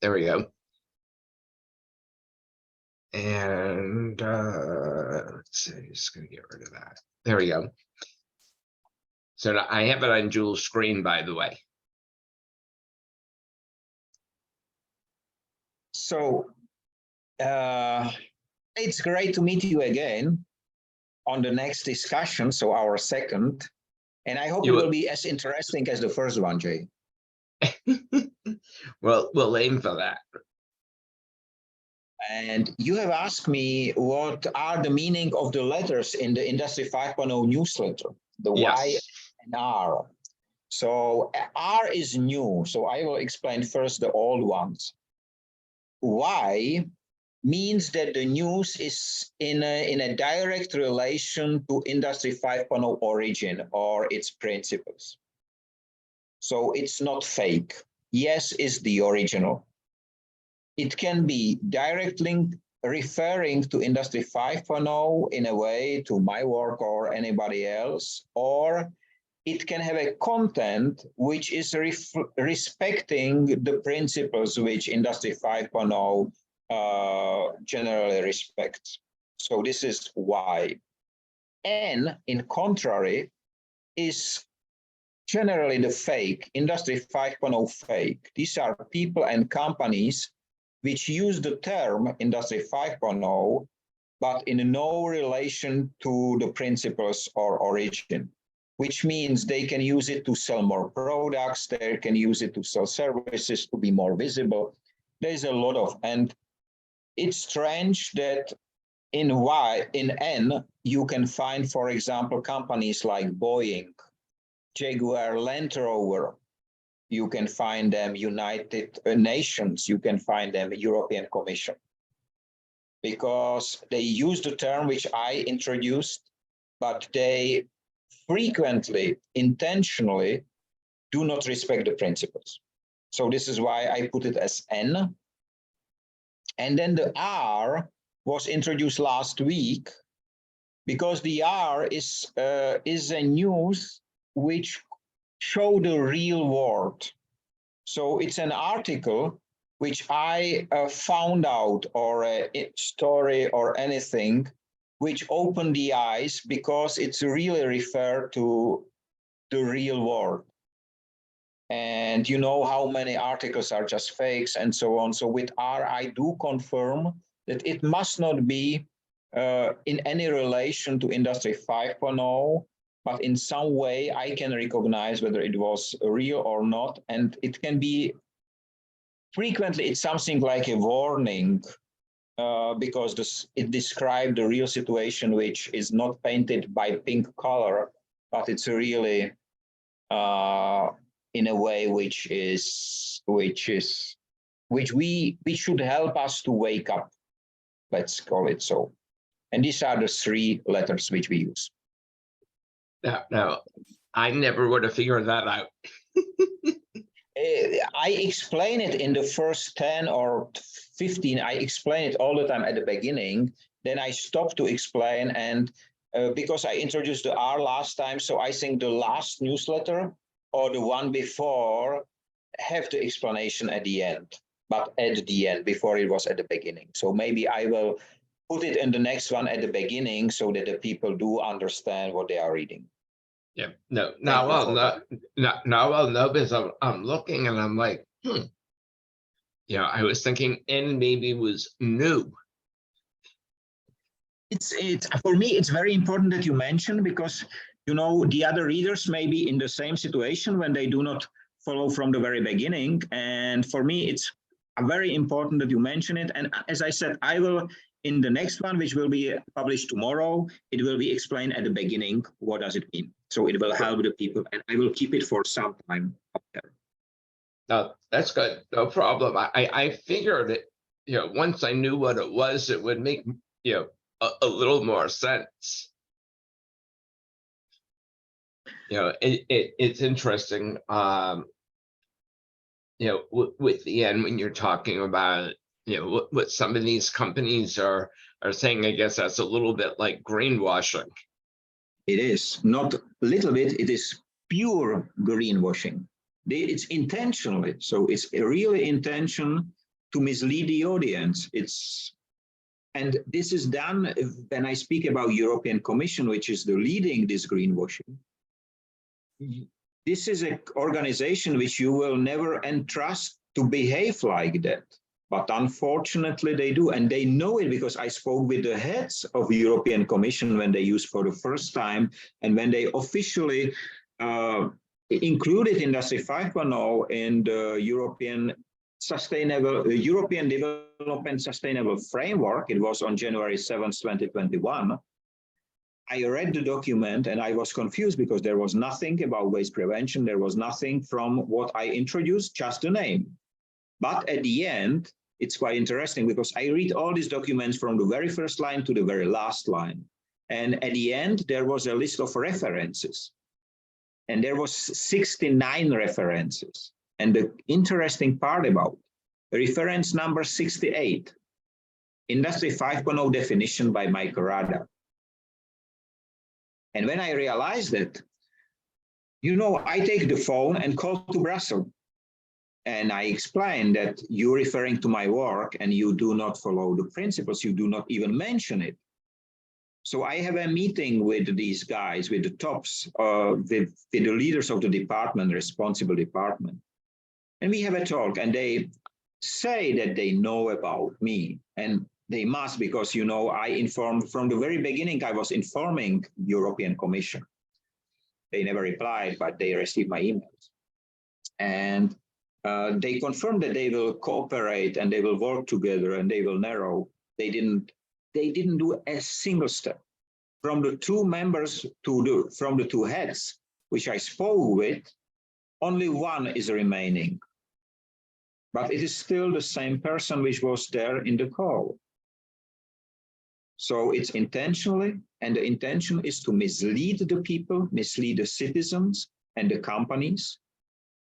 There we go. And let's see, just gonna get rid of that. There we go. So I have it on Jul's screen, by the way. So it's great to meet you again on the next discussion, so our second. And I hope it will be as interesting as the first one, Jay. Well, we'll aim for that. And you have asked me what are the meaning of the letters in the Industry 5.0 newsletter, the Yes. Y and R. So R is new, so I will explain first the old ones. Y means that the news is in a direct relation to Industry 5.0 origin or its principles. So it's not fake. Yes is the original. It can be directly referring to Industry 5.0 in a way to my work or anybody else, or it can have a content which is respecting the principles which Industry 5.0 generally respects. So this is why. N, in contrary, is generally the fake, Industry 5.0 fake. These are people and companies which use the term Industry 5.0, but in no relation to the principles or origin, which means they can use it to sell more products, they can use it to sell services, to be more visible. There's a lot of, and it's strange that in N, you can find, for example, companies like Boeing, Jaguar Land Rover, you can find them United Nations, you can find them European Commission, because they use the term which I introduced, but they frequently, intentionally do not respect the principles. So this is why I put it as N. And then the R was introduced last week, because the R is a news which show the real world. So it's an article which I found out, or a story or anything, which opened the eyes because it's really referred to the real world. And you know how many articles are just fakes and so on. So with R, I do confirm that it must not be in any relation to Industry 5.0, but in some way I can recognize whether it was real or not. And it can be, frequently it's something like a warning, because it described the real situation, which is not painted by pink color, but it's really in a way which should help us to wake up, let's call it so. And these are the three letters which we use. Now, I never would have figured that out. I explain it in the first 10 or 15. I explain it all the time at the beginning. Then I stop to explain, and because I introduced the R last time, so I think the last newsletter or the one before have the explanation at the end, but at the end, before it was at the beginning. So maybe I will put it in the next one at the beginning so that the people do understand what they are reading. Yeah, no, because I'm looking and I'm like, I was thinking N maybe was new. It's for me, it's very important that you mention, because the other readers may be in the same situation when they do not follow from the very beginning. And for me, it's very important that you mention it. And as I said, I will, in the next one, which will be published tomorrow, it will be explained at the beginning, what does it mean? So it will help the people, and I will keep it for some time up there. No, that's good. No problem. I figured it, once I knew what it was, it would make, a little more sense. It's interesting, with the end, when you're talking about, what some of these companies are saying, I guess that's a little bit like greenwashing. It is not a little bit, it is pure greenwashing. It's intentionally, so it's really intention to mislead the audience. And this is done when I speak about European Commission, which is the leading this greenwashing. This is an organization which you will never entrust to behave like that. But unfortunately they do, and they know it because I spoke with the heads of the European Commission when they used for the first time, and when they officially included Industry 5.0 in the European Development Sustainable Framework. It was on January 7th, 2021. I read the document and I was confused because there was nothing about waste prevention. There was nothing from what I introduced, just the name. But at the end, it's quite interesting because I read all these documents from the very first line to the very last line. And at the end, there was a list of references. And there was 69 references. And the interesting part about reference number 68, Industry 5.0 definition by Mike Rada. And when I realized that, you know, I take the phone and call to Brussels. And I explain that you're referring to my work and you do not follow the principles, you do not even mention it. So I have a meeting with these guys, with the tops, with the leaders of the department, responsible department. And we have a talk and they say that they know about me, and they must, because, you know, I informed from the very beginning, I was informing European Commission. They never replied, but they received my emails. And they confirmed that they will cooperate and they will work together and they will narrow. They didn't do a single step. From the two members from the two heads, which I spoke with, only one is remaining. But it is still the same person which was there in the call. So it's intentionally, and the intention is to mislead the people, mislead the citizens and the companies.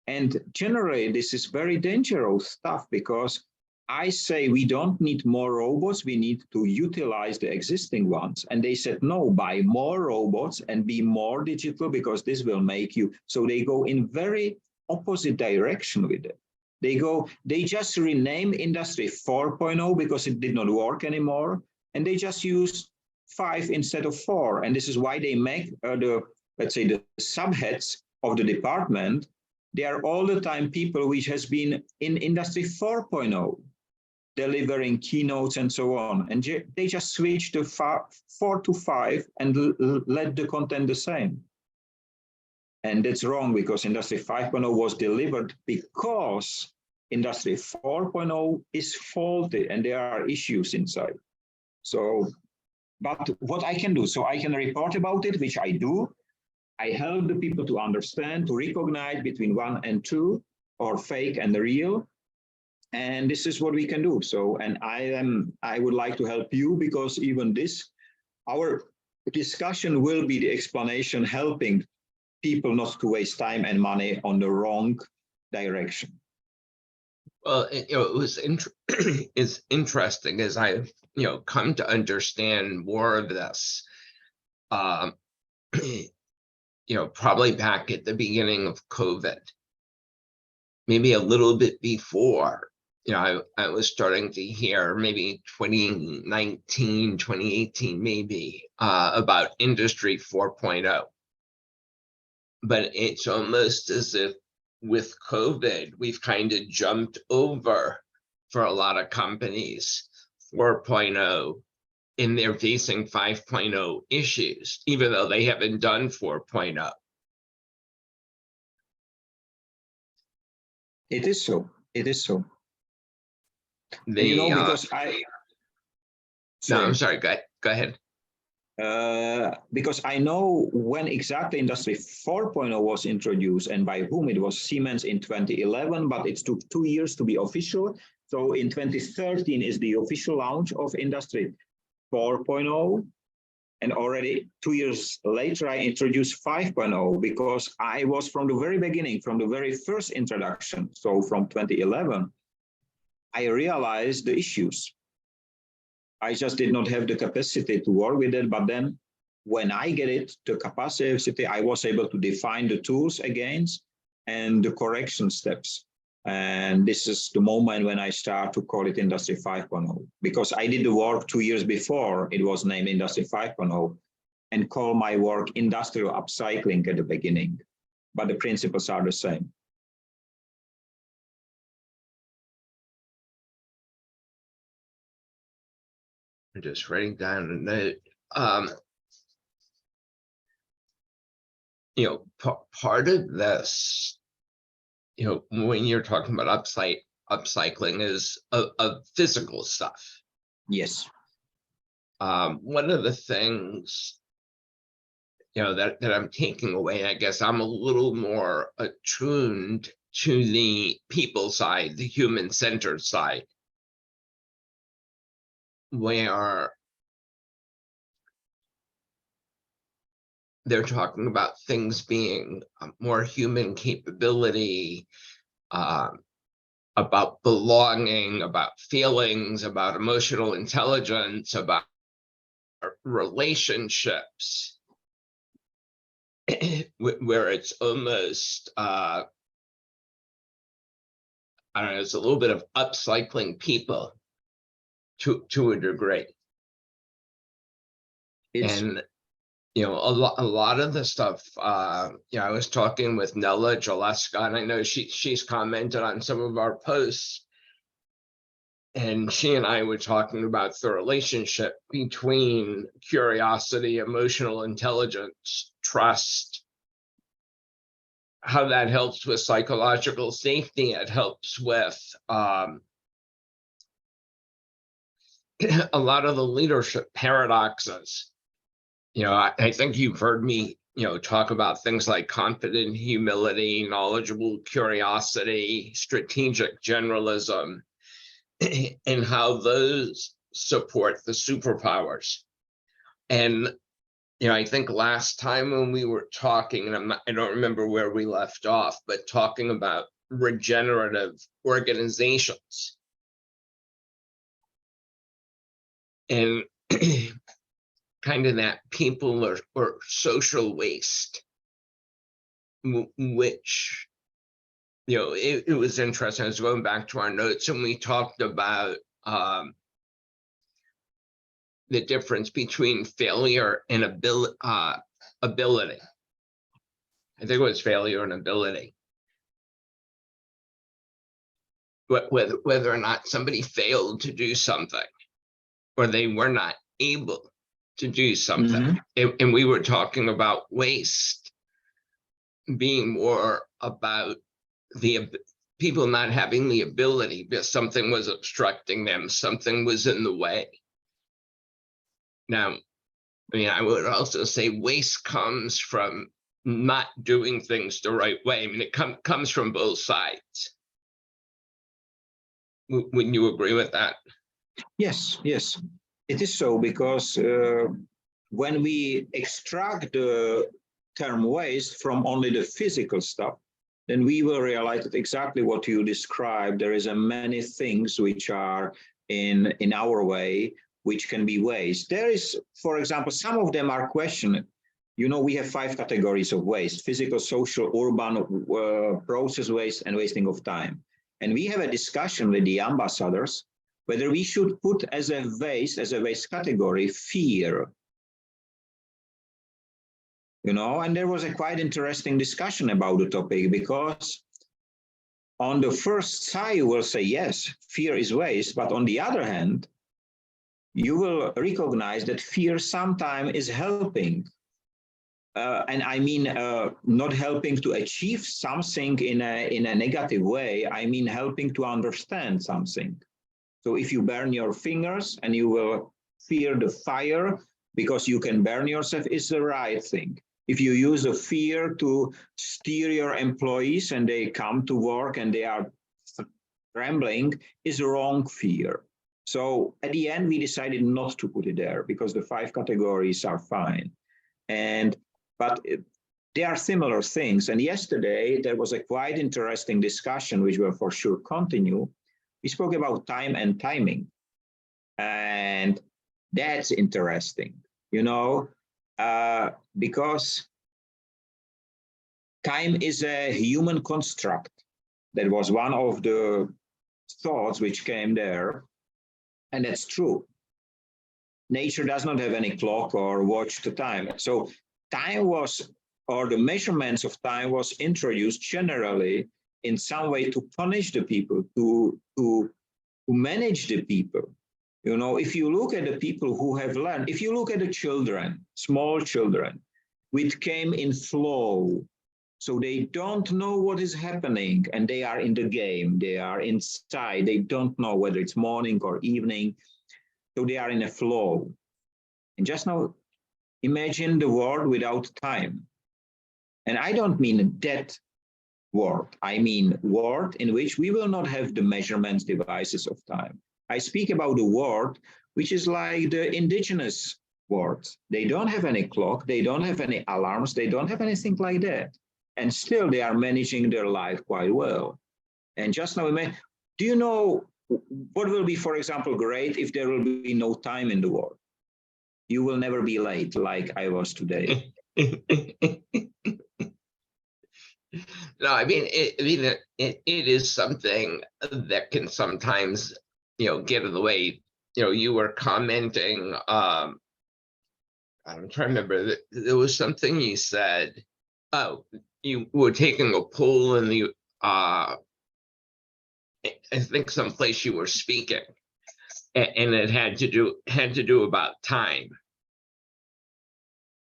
And generally, this is very dangerous stuff because I say we don't need more robots, we need to utilize the existing ones. And they said, no, buy more robots and be more digital because this will make you. So they go in very opposite direction with it. They just rename Industry 4.0 because it did not work anymore. And they just use 5 instead of 4. And this is why they make let's say the subheads of the department. They are all the time people which has been in Industry 4.0, delivering keynotes and so on. And they just switch to 4 to 5 and let the content the same. And that's wrong because Industry 5.0 was delivered because Industry 4.0 is faulty and there are issues inside. So, but what I can do, so I can report about it, which I do. I help the people to understand, to recognize between 1 and 2, or fake and the real. And this is what we can do. So, and I would like to help you because even this, our discussion will be the explanation, helping people not to waste time and money on the wrong direction. Well, it was it's interesting as I come to understand more of this. Probably back at the beginning of COVID, maybe a little bit before. I was starting to hear maybe 2019, 2018, maybe about Industry 4.0. But it's almost as if with COVID, we've kind of jumped over for a lot of companies 4.0, and they're facing 5.0 issues, even though they haven't done 4.0. It is so. It is so. They, because no, I'm sorry. Go ahead. Because I know when exactly Industry 4.0 was introduced and by whom. It was Siemens in 2011, but it took 2 years to be official. So in 2013 is the official launch of Industry 4.0. And already 2 years later, I introduced 5.0 because I was from the very beginning, from the very first introduction. So from 2011, I realized the issues. I just did not have the capacity to work with it. But then when I get it, the capacity, I was able to define the tools against and the correction steps. And this is the moment when I start to call it Industry 5.0, because I did the work 2 years before it was named Industry 5.0 and call my work industrial upcycling at the beginning, but the principles are the same. I'm just writing down a note. You know, part of this, you know, when you're talking about upcycling is of physical stuff. Yes. One of the things, you know, that I'm taking away, I guess I'm a little more attuned to the people side, the human-centered side, where they're talking about things being more human capability, about belonging, about feelings, about emotional intelligence, about relationships, where it's almost, I don't know, it's a little bit of upcycling people to a degree. And you know, a lot of the stuff, you know, I was talking with Nella Jaleska, and I know she's commented on some of our posts, and she and I were talking about the relationship between curiosity, emotional intelligence, trust, how that helps with psychological safety. It helps with a lot of the leadership paradoxes. You know, I think you've heard me, you know, talk about things like confident humility, knowledgeable curiosity, strategic generalism, and how those support the superpowers. And, you know, I think last time when we were talking, and I don't remember where we left off, but talking about regenerative organizations. And kind of that people or social waste, which, you know, it was interesting. I was going back to our notes and we talked about the difference between failure and ability. I think it was failure and ability. Whether or not somebody failed to do something or they were not able to do something. And we were talking about waste being more about the people not having the ability because something was obstructing them, something was in the way. Now, I mean, I would also say waste comes from not doing things the right way. I mean, it comes from both sides. Wouldn't you agree with that? Yes, yes, it is so, because when we extract the term waste from only the physical stuff, then we will realize that exactly what you described. There is many things which are in our way, which can be waste. There is, for example, some of them are questioned. You know, we have 5 categories of waste: physical, social, urban, process waste, and wasting of time. And we have a discussion with the ambassadors whether we should put as a waste category, fear. You know, and there was a quite interesting discussion about the topic, because on the first side, you will say, yes, fear is waste. But on the other hand, you will recognize that fear sometimes is helping. And I mean, not helping to achieve something in a negative way. I mean, helping to understand something. So if you burn your fingers and you will fear the fire because you can burn yourself, is the right thing. If you use a fear to steer your employees and they come to work and they are trembling, is the wrong fear. So at the end, we decided not to put it there because the 5 categories are fine. But there are similar things. And yesterday, there was a quite interesting discussion, which will for sure continue. We spoke about time and timing. And that's interesting, you know, because time is a human construct. That was one of the thoughts which came there. And that's true. Nature does not have any clock or watch the time. So time was, or the measurements of time was introduced generally in some way to punish the people, to manage the people. You know, if you look at the people who have learned, if you look at the children, small children, which came in flow, so they don't know what is happening and they are in the game, they are inside, they don't know whether it's morning or evening, so they are in a flow. And just now, imagine the world without time. And I don't mean that world, I mean world in which we will not have the measurement devices of time. I speak about the world which is like the indigenous world. They don't have any clock, they don't have any alarms, they don't have anything like that. And still they are managing their life quite well. And just now, do you know what will be, for example, great if there will be no time in the world? You will never be late like I was today. No, I mean, it is something that can sometimes, get in the way. You were commenting, I'm trying to remember, there was something you said. Oh, you were taking a poll in the, I think someplace you were speaking, and it had to do about time.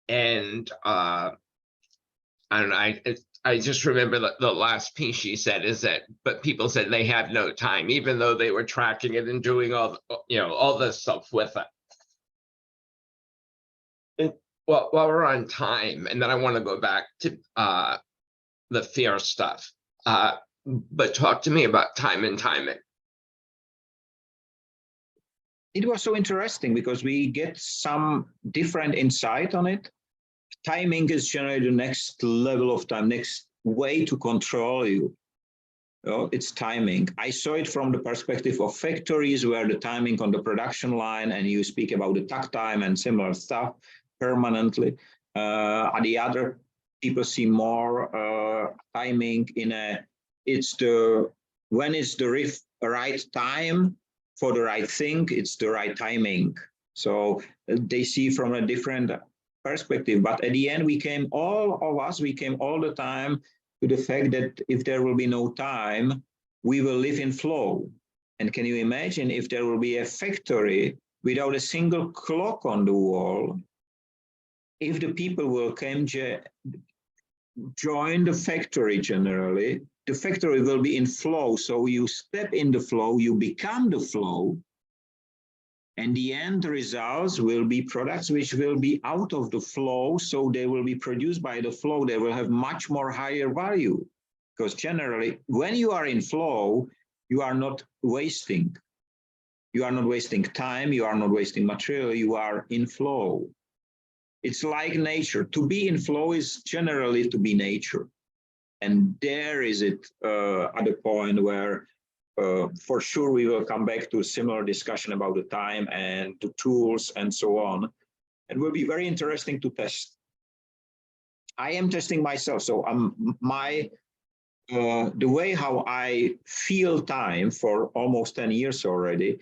And I don't know, I just remember the last piece she said is that, but people said they have no time, even though they were tracking it and doing all this stuff with it. Well, while we're on time, and then I want to go back to the fear stuff, but talk to me about time and timing. It was so interesting because we get some different insight on it. Timing is generally the next level of time, next way to control you. It's timing. I saw it from the perspective of factories where the timing on the production line, and you speak about the takt time and similar stuff permanently. The other people see more timing in when is the right time for the right thing, it's the right timing. So they see from a different perspective, but at the end all the time to the fact that if there will be no time, we will live in flow. And can you imagine if there will be a factory without a single clock on the wall? If the people will join the factory generally, the factory will be in flow. So you step in the flow, you become the flow. And the end results will be products which will be out of the flow. So they will be produced by the flow. They will have much more higher value. Because generally, when you are in flow, you are not wasting. You are not wasting time. You are not wasting material. You are in flow. It's like nature. To be in flow is generally to be nature. And there is it at the point where for sure, we will come back to a similar discussion about the time and the tools and so on. It will be very interesting to test. I am testing myself. So the way how I feel time for almost 10 years already,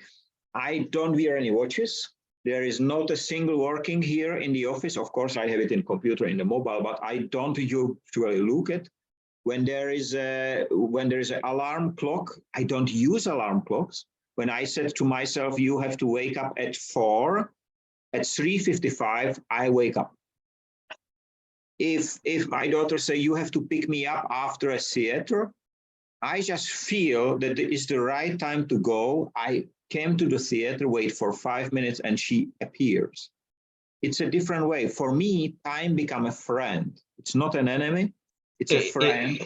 I don't wear any watches. There is not a single working here in the office. Of course, I have it in computer, in the mobile, but I don't usually look at. When there is an alarm clock, I don't use alarm clocks. When I said to myself, you have to wake up at 4, at 3:55, I wake up. If my daughter say you have to pick me up after a theater, I just feel that it is the right time to go. I came to the theater, wait for 5 minutes, and she appears. It's a different way. For me, time become a friend. It's not an enemy. It's a friend.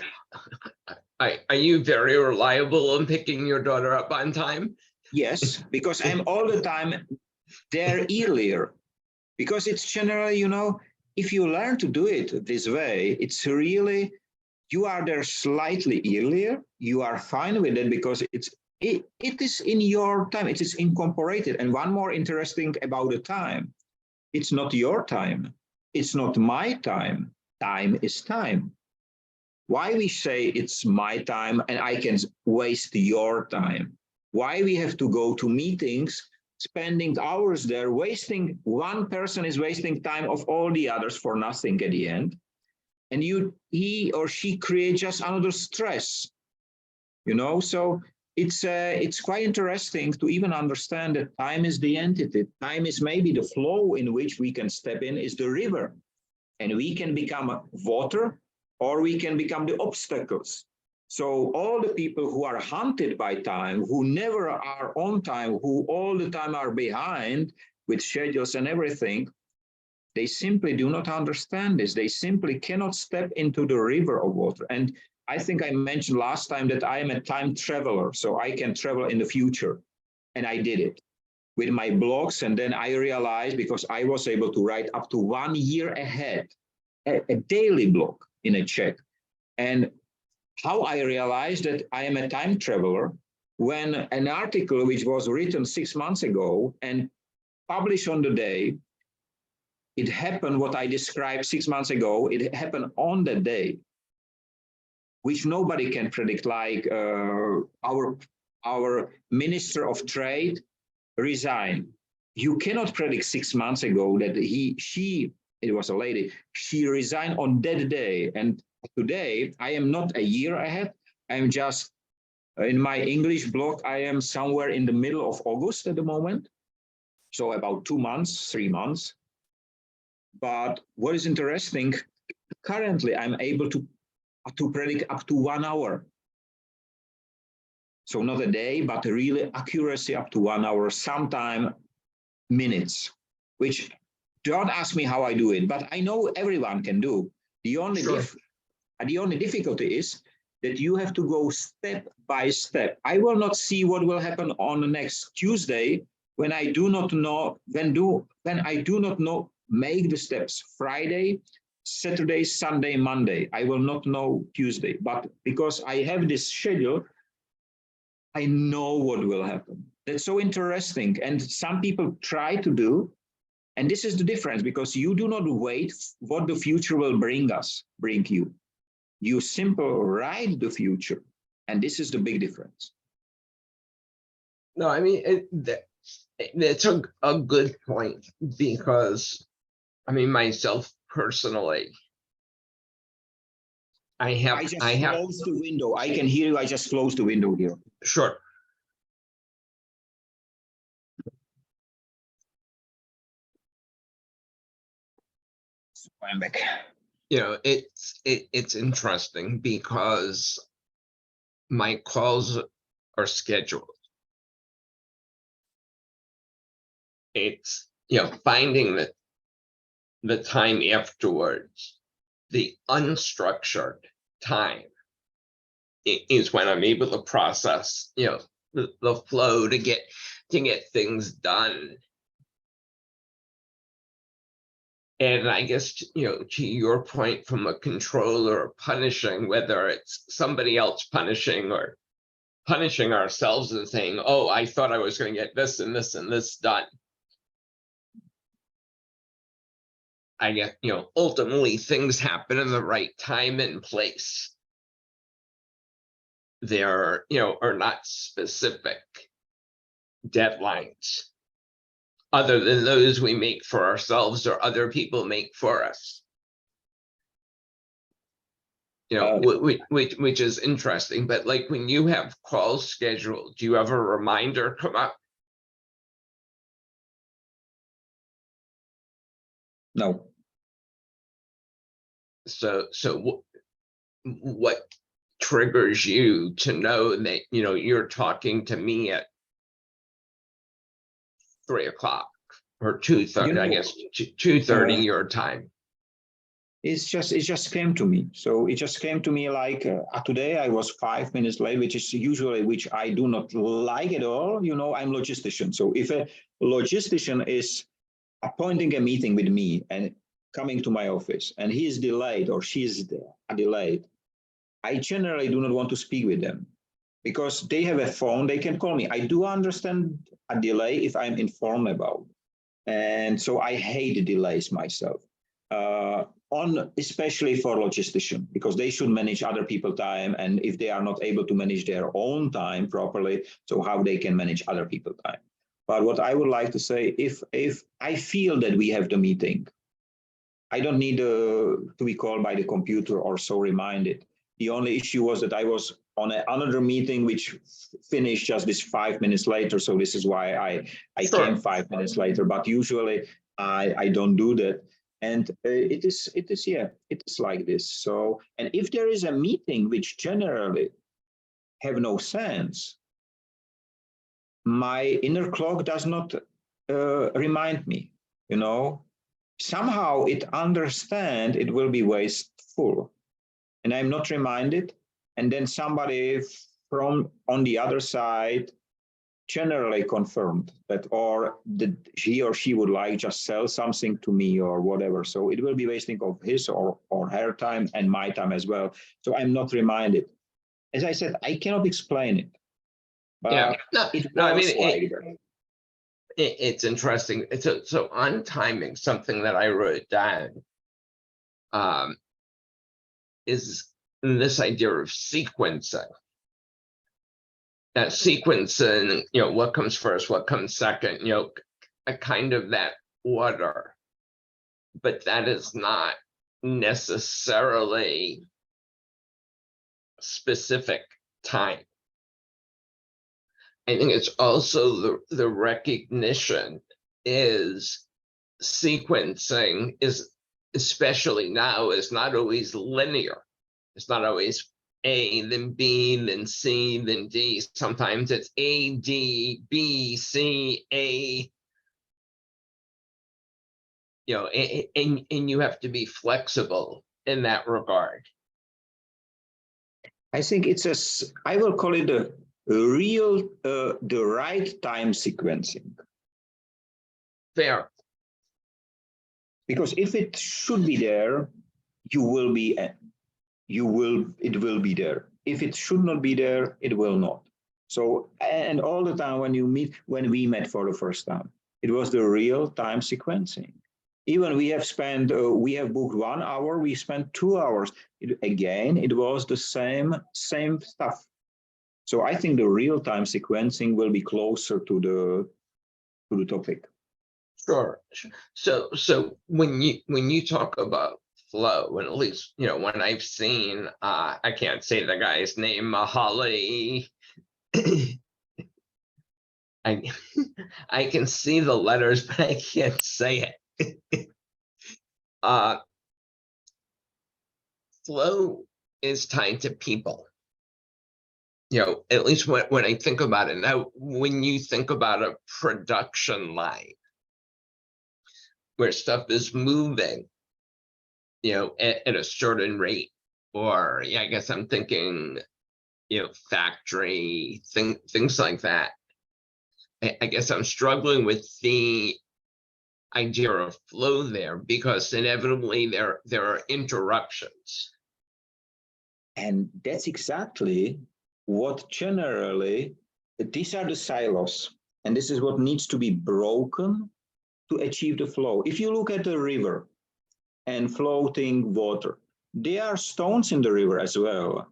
Are you very reliable in picking your daughter up on time? Yes, because I'm all the time there earlier. Because it's generally, if you learn to do it this way, it's really, you are there slightly earlier. You are fine with it because it is in your time. It is incorporated. And one more interesting about the time, it's not your time. It's not my time. Time is time. why we say it's my time and I can waste your time, why we have to go to meetings, spending hours there, wasting, one person is wasting time of all the others for nothing at the end. And he or she creates just another stress, so it's quite interesting to even understand that time is the entity. Time is maybe the flow in which we can step in, is the river, and we can become water or we can become the obstacles. So all the people who are hunted by time, who never are on time, who all the time are behind with schedules and everything, they simply do not understand this. They simply cannot step into the river of water. And I think I mentioned last time that I am a time traveler, so I can travel in the future. And I did it with my blogs. And then I realized, because I was able to write up to 1 year ahead, a daily blog in a chat. And how I realized that I am a time traveler when an article which was written 6 months ago and published on the day, it happened what I described 6 months ago, it happened on the day, which nobody can predict, like our Minister of Trade resigned. You cannot predict 6 months ago that it was a lady, she resigned on that day. And today, I am not a year ahead. I'm just, in my English blog, I am somewhere in the middle of August at the moment. So about 2 months, 3 months. But what is interesting, currently I'm able to predict up to 1 hour. So not a day, but really accuracy up to 1 hour, sometime minutes, which don't ask me how I do it, but I know everyone can do. The only difficulty is that you have to go step by step. I will not see what will happen on the next Tuesday when I do not know, when I do not know, make the steps Friday, Saturday, Sunday, Monday. I will not know Tuesday, but because I have this schedule, I know what will happen. That's so interesting. And some people try to do, and this is the difference, because you do not wait what the future will bring you. You simply write the future. And this is the big difference. No, I mean, that's a good point, because I mean, myself personally, I just closed the window. I can hear you. I just closed the window here. Sure. I'm back. It's interesting because my calls are scheduled. It's, finding the time afterwards, the unstructured time is when I'm able to process, the flow to get things done. And I guess, to your point, from a controller or punishing, whether it's somebody else punishing or punishing ourselves and saying, oh, I thought I was going to get this and this and this done. I get, ultimately things happen in the right time and place. There, are not specific deadlines other than those we make for ourselves or other people make for us. Which is interesting. But like when you have calls scheduled, do you have a reminder come up? No. So what triggers you to know that, you're talking to me at 3 o'clock or 2:30, I guess 2:30 your time? It just came to me. So it just came to me like today I was 5 minutes late, which is usually, which I do not like at all. I'm logistician. So if a logistician is appointing a meeting with me and coming to my office and he is delayed or she is delayed, I generally do not want to speak with them because they have a phone, they can call me. I do understand a delay if I'm informed about. And so I hate delays myself. especially for logisticians, because they should manage other people's time, and if they are not able to manage their own time properly, so how they can manage other people's time. But what I would like to say, if I feel that we have the meeting, I don't need to be called by the computer or so reminded. The only issue was that I was on another meeting which finished just this 5 minutes later, so this is why I Sure. came 5 minutes later. But usually I don't do that, and it is like this. So, and if there is a meeting which generally have no sense, my inner clock does not remind me, you know. Somehow it understand it will be wasteful, and I'm not reminded, and then somebody from on the other side generally confirmed that, or that he or she would like just sell something to me or whatever. So it will be wasting of his or her time and my time as well. So I'm not reminded. As I said, I cannot explain it. But Yeah, no, I mean, like that. it's interesting. So on timing, something that I wrote down is this idea of sequencing. That sequencing, you know, what comes first, what comes second, you know, a kind of that order, but that is not necessarily specific time. I think it's also the recognition is sequencing is, especially now, is not always linear. It's not always A, then B, then C, then D. Sometimes it's A, D, B, C, A. You know, and you have to be flexible in that regard. I think I will call it the right time sequencing. Fair. Because if it should be there, it will be there. If it should not be there, it will not. So, and all the time when we met for the first time, it was the real time sequencing. Even we have booked 1 hour, we spent 2 hours. It was the same stuff. So I think the real time sequencing will be closer to the topic. Sure. So when you talk about flow, and at least, you know, when I've seen, I can't say the guy's name, Mahali. I can see the letters, but I can't say it. Flow is tied to people. You know, at least when I think about it. Now, when you think about a production line where stuff is moving, you know, at a certain rate, or yeah, I guess I'm thinking, you know, factory things like that. I guess I'm struggling with the idea of flow there, because inevitably there are interruptions. And that's exactly what generally, these are the silos, and this is what needs to be broken to achieve the flow. If you look at the river and floating water, there are stones in the river as well,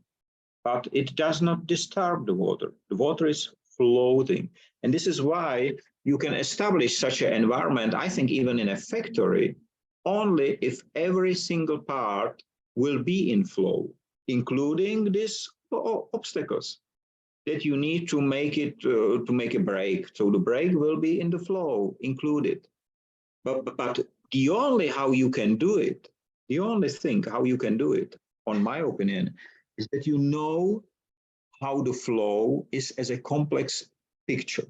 but it does not disturb the water. The water is floating. And this is why you can establish such an environment, I think even in a factory, only if every single part will be in flow, including these obstacles that you need to make it to make a break. So the break will be in the flow included. But the only how you can do it, the only thing how you can do it, on my opinion, is that you know how the flow is as a complex picture.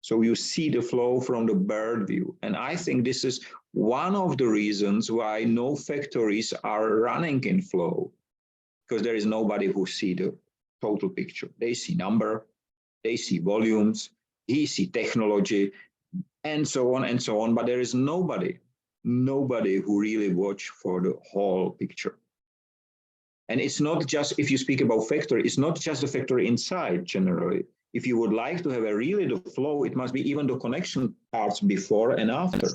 So you see the flow from the bird view. And I think this is one of the reasons why no factories are running in flow, because there is nobody who see the total picture. They see number, they see volumes, he see technology, and so on, but there is nobody who really watch for the whole picture. And it's not just, if you speak about factory, it's not just the factory inside generally. If you would like to have a really the flow, it must be even the connection parts before and after.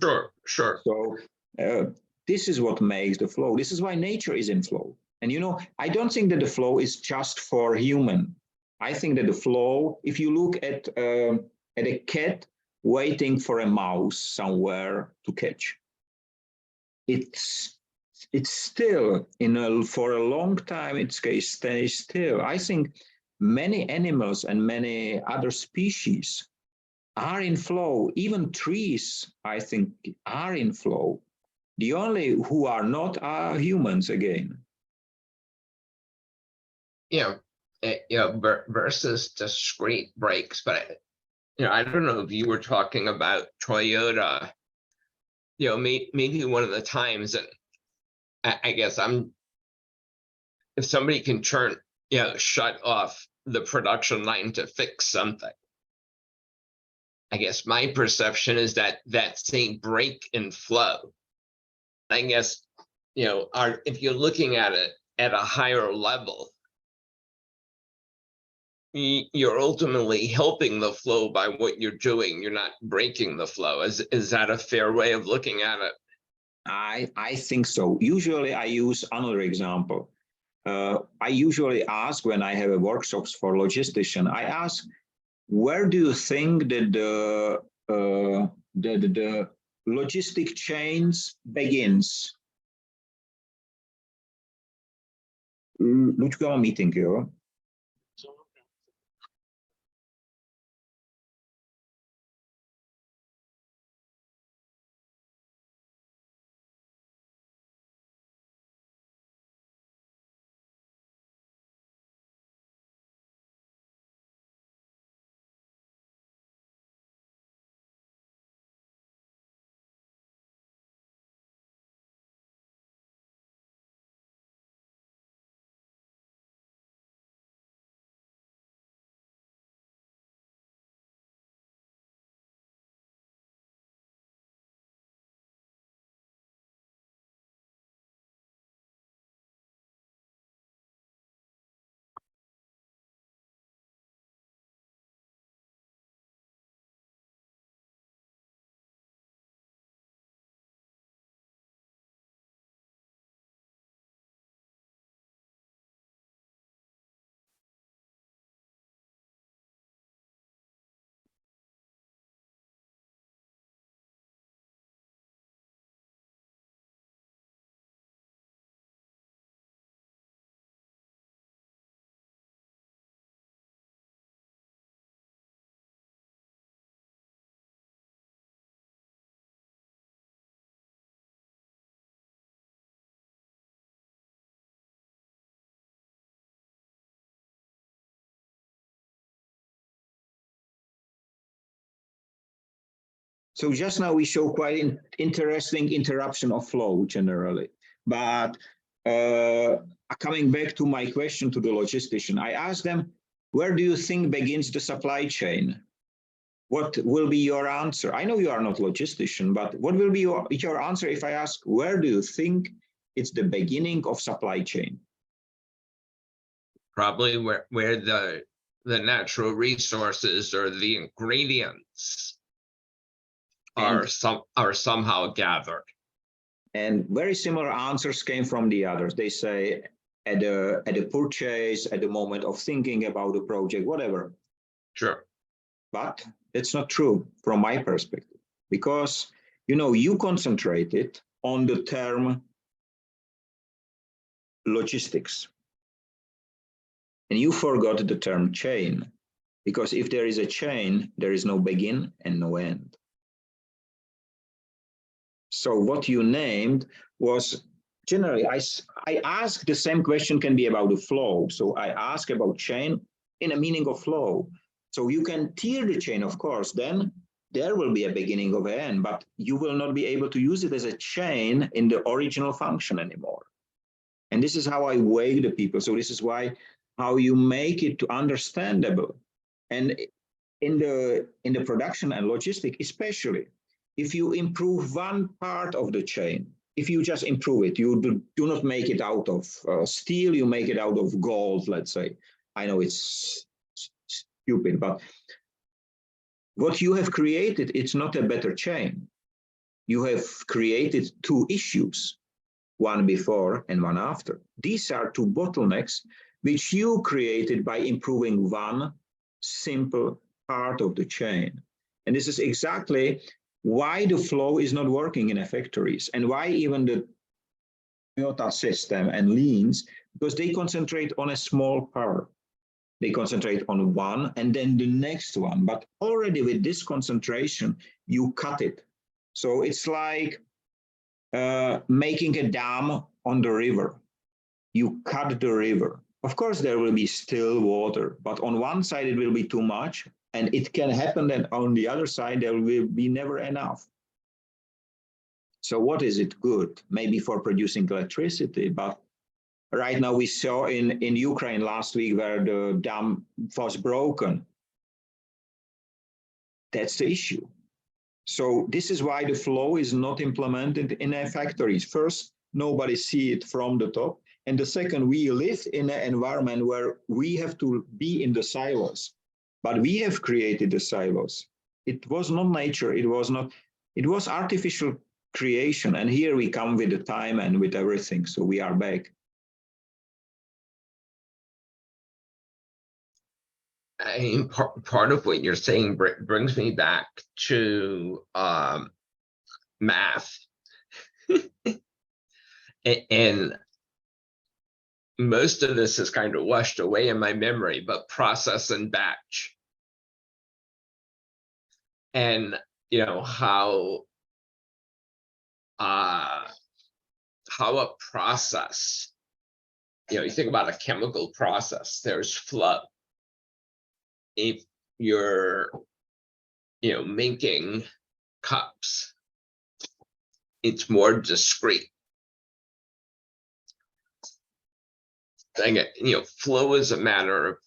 Sure. So This is what makes the flow. This is why nature is in flow. And you know, I don't think that the flow is just for human. I think that the flow, if you look at a cat waiting for a mouse somewhere to catch, it's still for a long time it stays still. I think many animals and many other species are in flow. Even trees, I think, are in flow. The only who are not are humans again. Versus discrete breaks. But I don't know if you were talking about Toyota. Maybe one of the times, and I guess if somebody can shut off the production line to fix something, I guess my perception is that that's a break in flow. I guess, if you're looking at it at a higher level, you're ultimately helping the flow by what you're doing. You're not breaking the flow. Is that a fair way of looking at it? I think so. Usually I use another example. I usually ask when I have workshops for logistician, I ask, where do you think that the logistic chains begins? Luďka má meeting, jo? So just now we show quite an interesting interruption of flow generally. But coming back to my question to the logistician, I asked them, where do you think begins the supply chain? What will be your answer? I know you are not logistician, but what will be your answer if I ask, where do you think it's the beginning of supply chain? Probably where the natural resources or the ingredients are somehow gathered. And very similar answers came from the others. They say at the purchase, at the moment of thinking about the project, whatever. Sure. But it's not true from my perspective, because you concentrated on the term logistics. And you forgot the term chain, because if there is a chain, there is no begin and no end. So what you named was generally, I ask the same question can be about the flow. So I ask about chain in a meaning of flow. So you can tear the chain, of course, then there will be a beginning of an end, but you will not be able to use it as a chain in the original function anymore. And this is how I weigh the people. So this is how you make it to understandable. And in the production and logistic, especially, if you improve one part of the chain, if you just improve it, you do not make it out of steel, you make it out of gold, let's say. I know it's stupid, but what you have created, it's not a better chain. you have created two issues, one before and one after. These are two bottlenecks which you created by improving one simple part of the chain. And this is exactly why the flow is not working in factories, and why even the Toyota system and leans, because they concentrate on a small part. They concentrate on one and then the next one. But already with this concentration, you cut it. So it's like making a dam on the river. You cut the river. Of course, there will be still water, but on one side it will be too much, and it can happen that on the other side there will be never enough. So what is it good? Maybe for producing electricity, but right now we saw in Ukraine last week where the dam was broken. That's the issue. So this is why the flow is not implemented in factories. First, nobody see it from the top. And the second, we live in an environment where we have to be in the silos, but we have created the silos. It was not nature, it was artificial creation. And here we come with the time and with everything. So we are back. Part of what you're saying brings me back to math. And most of this is kind of washed away in my memory, but process and batch. And how a process, you think about a chemical process, there's flow. If you're making cups, it's more discrete. Flow is a matter of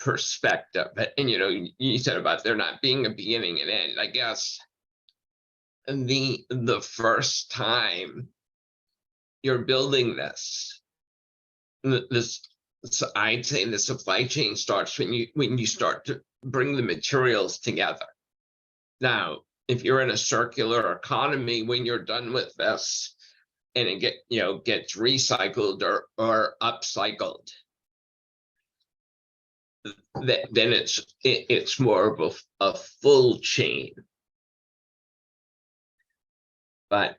perspective. And you said about there not being a beginning and end. I guess the first time you're building this, so I'd say the supply chain starts when you start to bring the materials together. Now, if you're in a circular economy, when you're done with this and it gets recycled or upcycled, then it's more of a full chain. But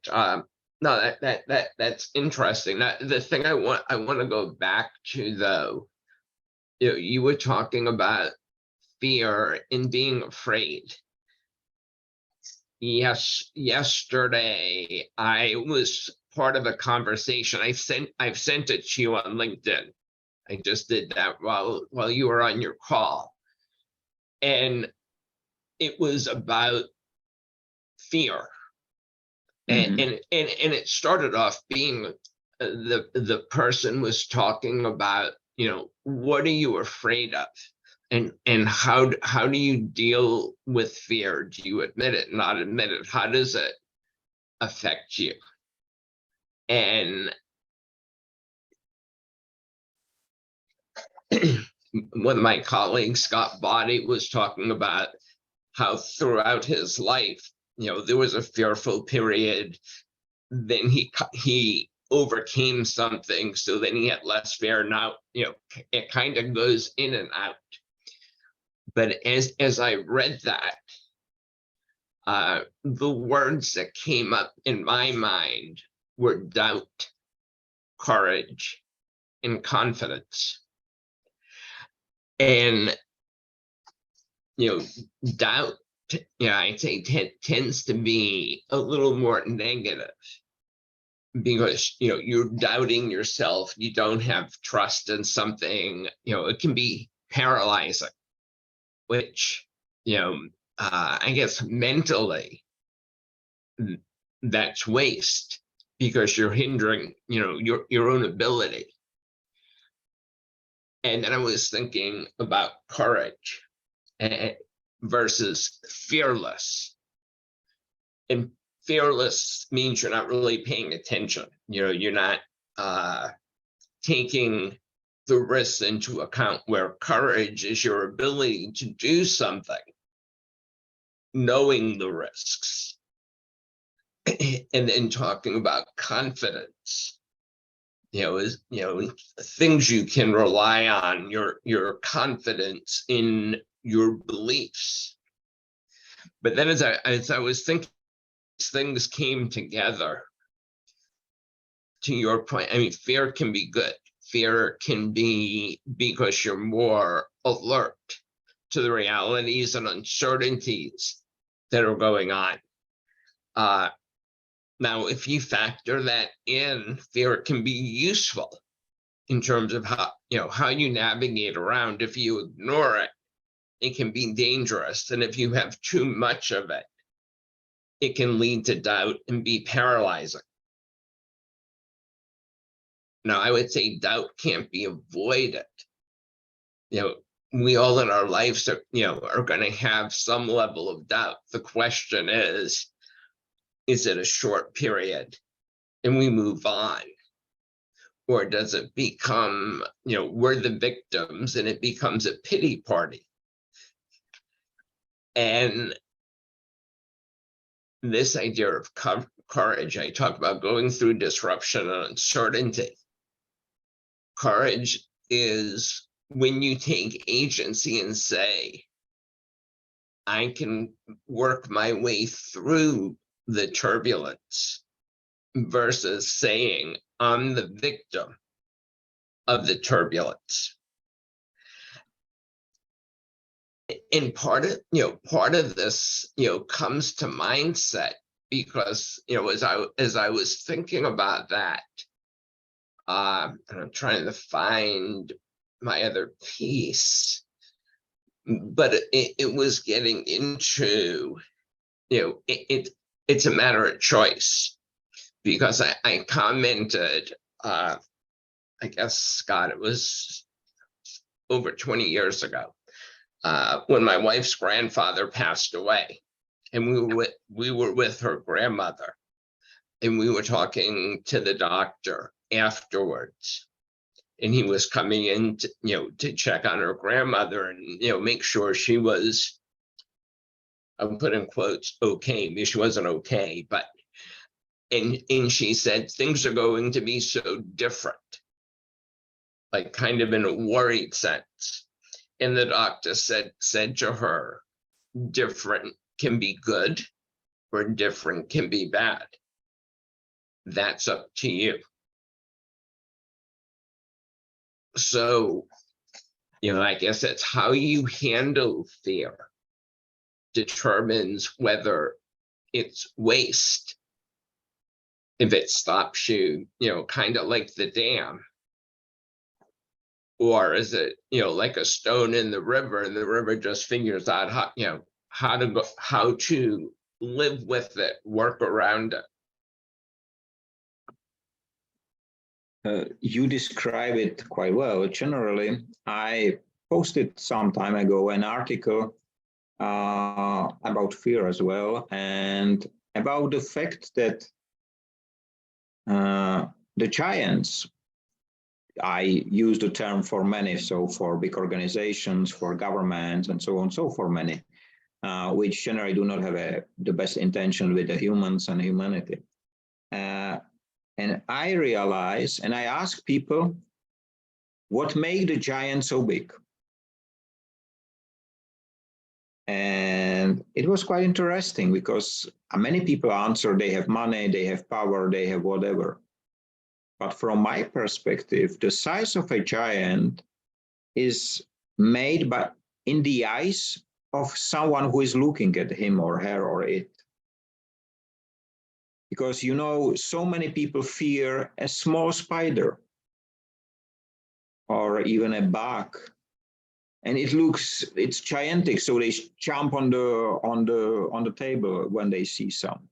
no, that's interesting. The thing I want to go back to, though, you were talking about fear and being afraid. Yes, yesterday I was part of a conversation. I've sent it to you on LinkedIn. I just did that while you were on your call, and it was about fear. And it started off being the person was talking about, what are you afraid of, and how do you deal with fear? Do you admit it, not admit it? How does it affect you? And one of my colleagues, Scott Body, was talking about how throughout his life, there was a fearful period, then he overcame something, so then he had less fear. Now, it kind of goes in and out. But as I read that, the words that came up in my mind were doubt, courage, and confidence. And doubt, I'd say tends to be a little more negative, because you're doubting yourself, you don't have trust in something. It can be paralyzing, which I guess mentally that's waste, because you're hindering your own ability. And then I was thinking about courage versus fearless. And fearless means you're not really paying attention. You're not taking the risks into account, where courage is your ability to do something, knowing the risks, and then talking about confidence, is, things you can rely on, your confidence in your beliefs. But then as I was thinking, things came together. To your point, I mean, fear can be good. Fear can be because you're more alert to the realities and uncertainties that are going on. Now, if you factor that in, fear can be useful in terms of how you navigate around. If you ignore it, it can be dangerous. And if you have too much of it, it can lead to doubt and be paralyzing. Now, I would say doubt can't be avoided. We all in our lives are going to have some level of doubt. The question is it a short period and we move on? Or does it become, we're the victims and it becomes a pity party? And this idea of courage, I talk about going through disruption and uncertainty. Courage is when you take agency and say, I can work my way through the turbulence, versus saying, I'm the victim of the turbulence. And part of this, comes to mindset, because, as I was thinking about that, and I'm trying to find my other piece, but it was getting into, it's a matter of choice, because I commented, I guess, Scott, it was over 20 years ago, when my wife's grandfather passed away, and we were with her grandmother, and we were talking to the doctor afterwards, and he was coming in to check on her grandmother and make sure she was, I'm putting quotes, okay. Maybe she wasn't okay, but and she said, things are going to be so different, like kind of in a worried sense. And the doctor said to her, different can be good or different can be bad. That's up to you. So, I guess it's how you handle fear determines whether it's waste. If it stops you, kind of like the dam, or is it, like a stone in the river, and the river just figures out how to live with it, work around it. You describe it quite well. Generally, I posted some time ago an article about fear as well, and about the fact that the giants, I use the term for many, so for big organizations, for governments, and so on, so for many, which generally do not have the best intention with the humans and humanity. And I realize, and I ask people, what made the giant so big? And it was quite interesting, because many people answer they have money, they have power, they have whatever. But from my perspective, the size of a giant is made by in the eyes of someone who is looking at him or her or it. Because, so many people fear a small spider or even a bug. And it's gigantic, so they jump on the table when they see some,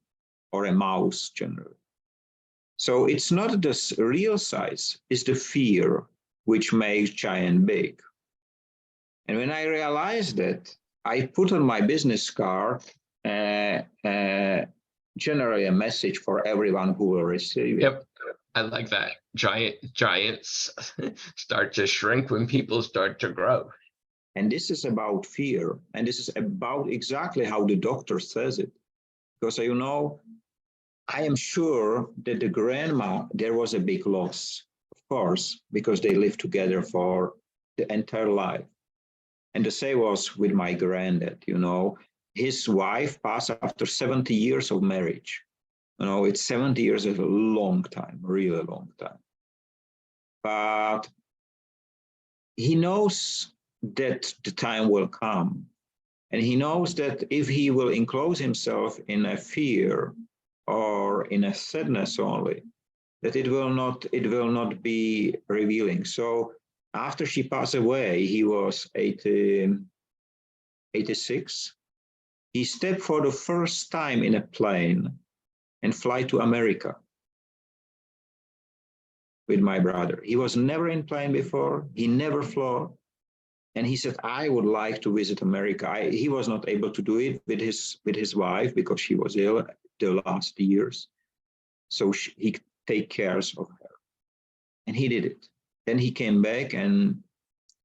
or a mouse generally. So it's not the real size, it's the fear which makes giant big. And when I realized that, I put on my business card generally a message for everyone who will receive it. Yep, I like that. Giants start to shrink when people start to grow. And this is about fear. And this is about exactly how the doctor says it. Because, I am sure that the grandma, there was a big loss, of course, because they lived together for the entire life. And the same was with my granddad, you know. His wife passed after 70 years of marriage. You know, it's 70 years is a long time, really long time. But he knows that the time will come. And he knows that if he will enclose himself in a fear or in a sadness only, that it will not be revealing. So after she passed away, he was 86. He stepped for the first time in a plane and fly to America with my brother. He was never in plane before. He never flew. And he said, I would like to visit America. He was not able to do it with his wife because she was ill the last years. So he take care of her. And he did it. Then he came back and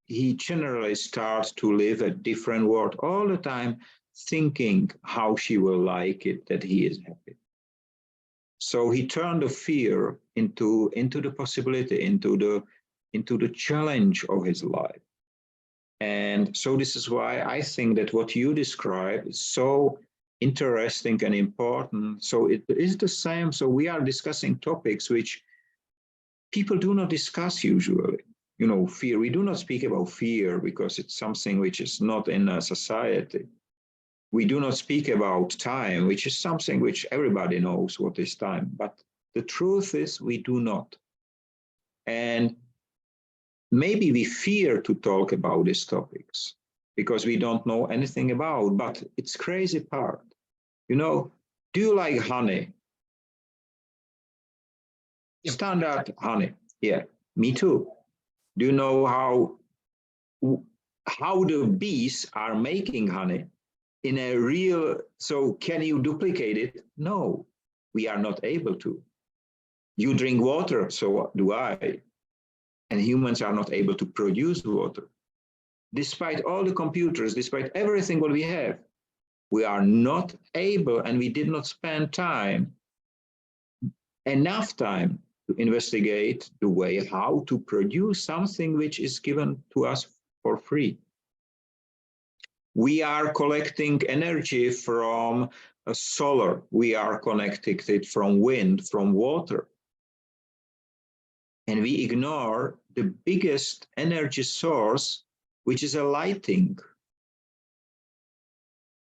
he generally starts to live a different world all the time, thinking how she will like it, that he is happy. So he turned the fear into the possibility, into the challenge of his life. And so this is why I think that what you describe is so interesting and important. So it is the same. So we are discussing topics which people do not discuss usually. You know, fear. We do not speak about fear because it's something which is not in a society. We do not speak about time, which is something which everybody knows what is time. But the truth is we do not. And maybe we fear to talk about these topics because we don't know anything about, but it's crazy part. You know, do you like honey? Yep. Standard honey. Yeah, me too. Do you know how the bees are making honey in a real, so can you duplicate it? No, we are not able to. You drink water, so do I. And humans are not able to produce water. Despite all the computers, despite everything what we have, we are not able, and we did not spend enough time to investigate the way how to produce something which is given to us for free. We are collecting energy from solar. We are connected it from wind, from water. And we ignore the biggest energy source, which is a lighting.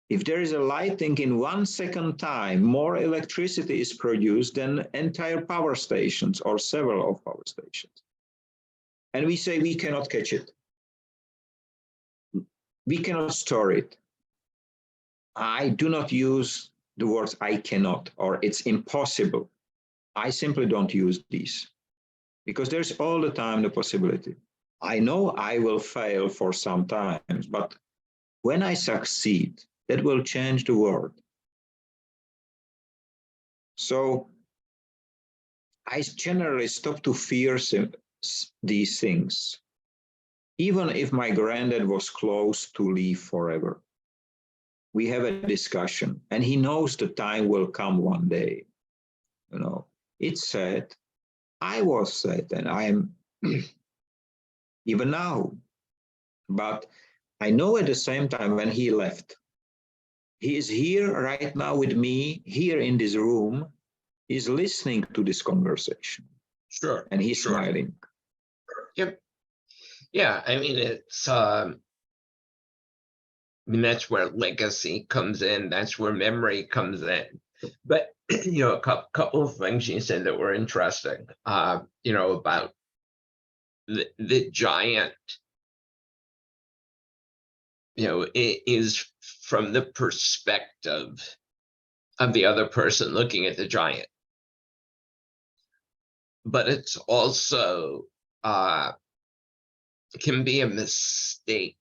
If there is a lighting in 1 second time, more electricity is produced than entire power stations or several of power stations. And we say we cannot catch it. We cannot store it. I do not use the words I cannot or it's impossible. I simply don't use these because there's all the time the possibility. I know I will fail for some times, but when I succeed, that will change the world. So I generally stop to fear these things, even if my granddad was close to leave forever. We have a discussion, and he knows the time will come one day. You know, it's sad. I was sad, and I am even now. But I know at the same time when he left, he is here right now with me, here in this room. He's listening to this conversation. Sure. And he's smiling. Yep. Yeah, I mean, it's I mean, that's where legacy comes in. That's where memory comes in. But you know, a couple of things you said that were interesting. You know, about the giant. You know, it is from the perspective of the other person looking at the giant. But it's also can be a mistake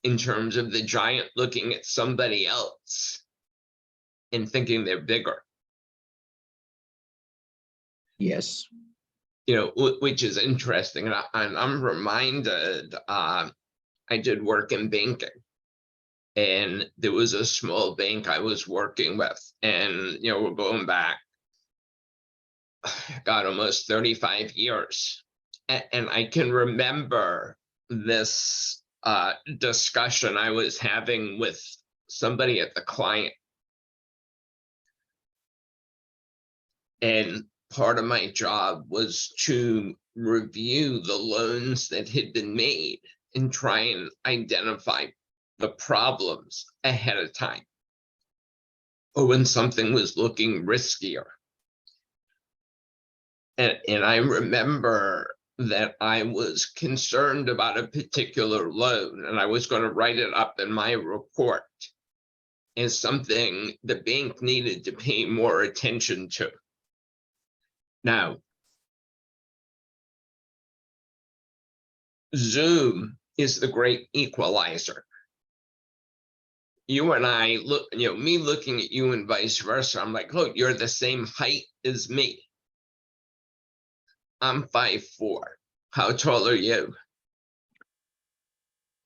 in terms of the giant looking at somebody else and thinking they're bigger. Yes. You know, which is interesting. And I'm reminded, I did work in banking. And there was a small bank I was working with, and we're going back, God, almost 35 years. And I can remember this discussion I was having with somebody at the client. And part of my job was to review the loans that had been made and try and identify the problems ahead of time, or when something was looking riskier. And I remember that I was concerned about a particular loan, and I was going to write it up in my report as something the bank needed to pay more attention to. Now, Zoom is the great equalizer. You and I look, me looking at you and vice versa, I'm like, look, you're the same height as me. I'm 5'4". How tall are you?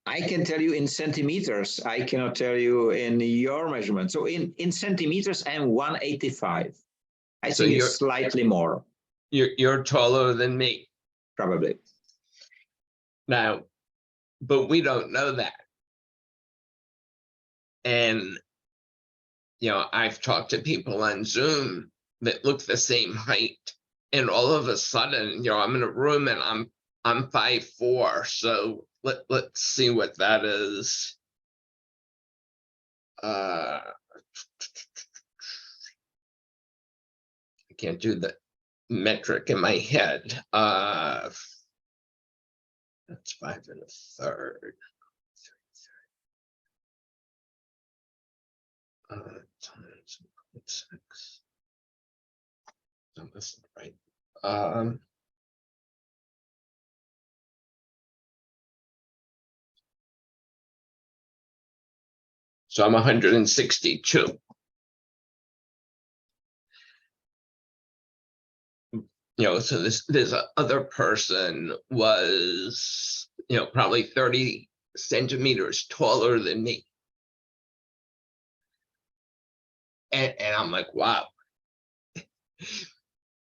I can tell you in centimeters. I cannot tell you in your measurement. So in centimeters, I'm 185. I think it's slightly more. You're taller than me. Probably. Now, but we don't know that. And, I've talked to people on Zoom that look the same height. And all of a sudden, I'm in a room and I'm 5'4". So let's see what that is. I can't do the metric in my head. That's 5 1/3. Times 0.6. No, that's not right. So I'm 162. So this other person was, probably 30 centimeters taller than me. And I'm like, wow.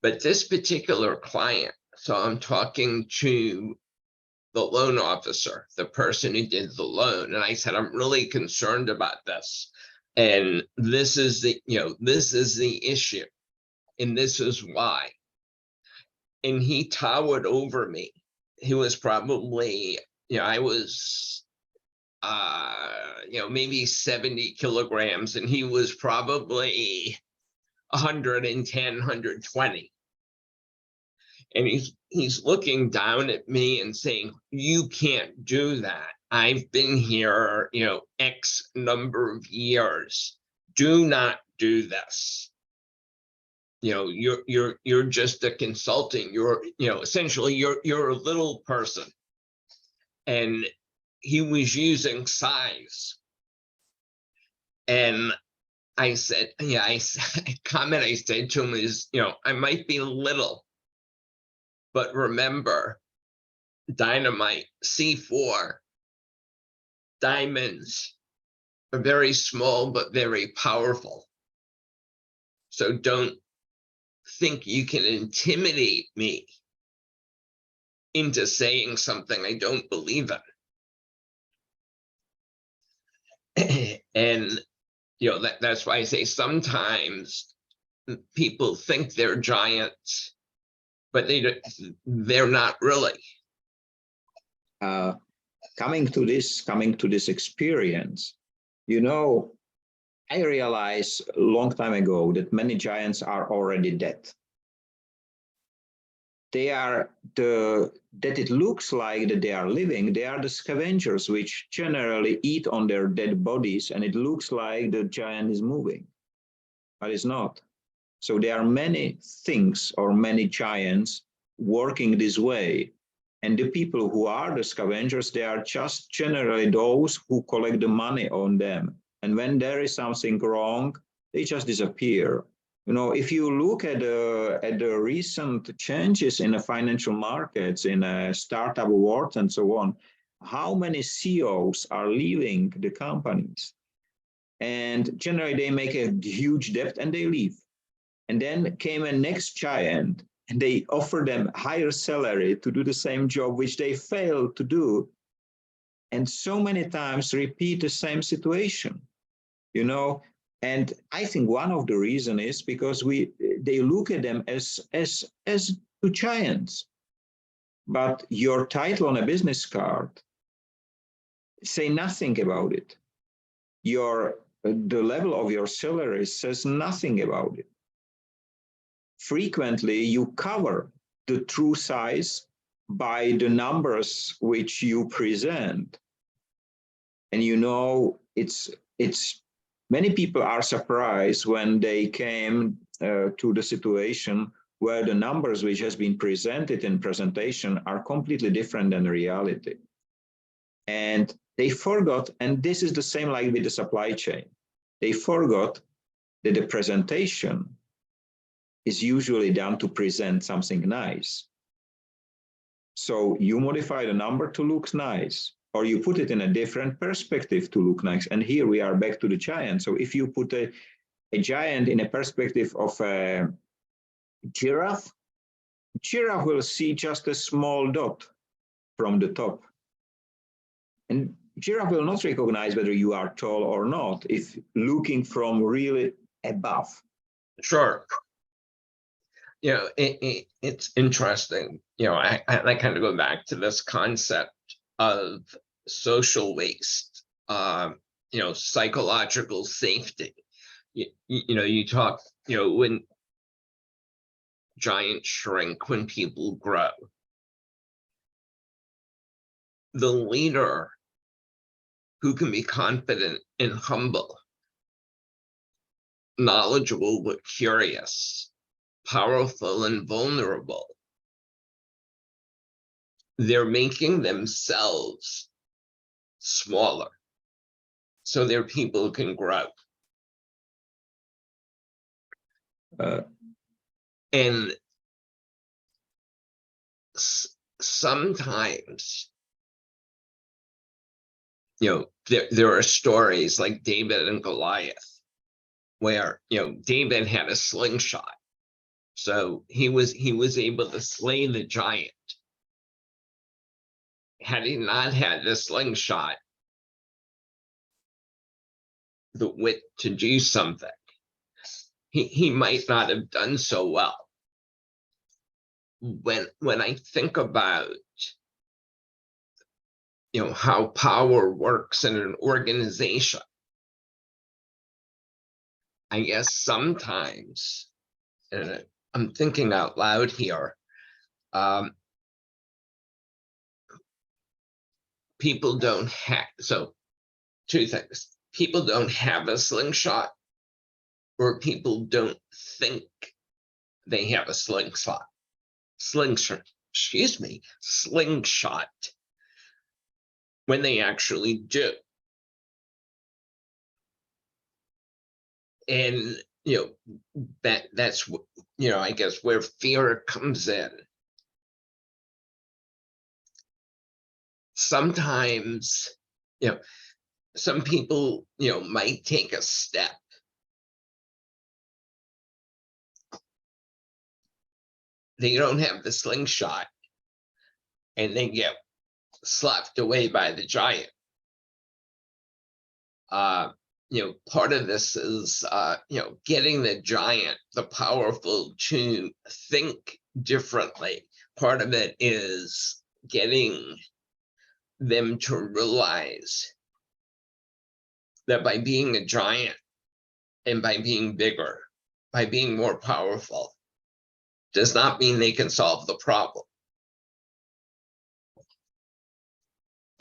But this particular client, so I'm talking to the loan officer, the person who did the loan, and I said, I'm really concerned about this. And this is the issue. And this is why. And he towered over me. He was probably, I was, maybe 70 kilograms, and he was probably 110, 120. And he's looking down at me and saying, you can't do that. I've been here, X number of years. Do not do this. You're just a consultant. You're, essentially you're a little person. And he was using size. And I said, a comment I said to him is, I might be little, but remember, dynamite, C4, diamonds are very small, but very powerful. So don't think you can intimidate me into saying something I don't believe in. And, that's why I say sometimes people think they're giants, but they're not really. Coming to this experience, I realized a long time ago that many giants are already dead. That it looks like that they are living. They are the scavengers which generally eat on their dead bodies, and it looks like the giant is moving, but it's not. So there are many things or many giants working this way. And the people who are the scavengers, they are just generally those who collect the money on them. And when there is something wrong, they just disappear. If you look at the recent changes in the financial markets, in startup awards and so on, how many CEOs are leaving the companies. And generally they make a huge debt and they leave. And then came a next giant and they offer them higher salary to do the same job, which they failed to do. And so many times repeat the same situation, you know. And I think one of the reasons is because they look at them as two giants. But your title on a business card say nothing about it. The level of your salary says nothing about it. Frequently, you cover the true size by the numbers which you present. And you know, it's many people are surprised when they came to the situation where the numbers which has been presented in presentation are completely different than reality. And they forgot, and this is the same like with the supply chain, they forgot that the presentation is usually done to present something nice. So you modify the number to look nice, or you put it in a different perspective to look nice. And here we are back to the giant. So if you put a giant in a perspective of a giraffe will see just a small dot from the top. And giraffe will not recognize whether you are tall or not if looking from really above. Sure. You know, it's interesting. You know, I kind of go back to this concept of social waste, you know, psychological safety. You know, you talk, you know, when giants shrink, when people grow, the leader who can be confident and humble, knowledgeable but curious, powerful and vulnerable, they're making themselves smaller so their people can grow. And sometimes, you know, there are stories like David and Goliath, where, you know, David had a slingshot, so he was able to slay the giant. Had he not had the slingshot, the wit to do something, he might not have done so well. When I think about, you know, how power works in an organization, I guess sometimes, and I'm thinking out loud here, people don't have, so two things: people don't have a slingshot, or people don't think they have a slingshot. Slingshot, when they actually do. And, you know, that's, you know, I guess where fear comes in. Sometimes, you know, some people, you know, might take a step. They don't have the slingshot and they get slapped away by the giant. You know, part of this is, you know, getting the giant, the powerful, to think differently. Part of it is getting them to realize that by being a giant and by being bigger, by being more powerful, does not mean they can solve the problem.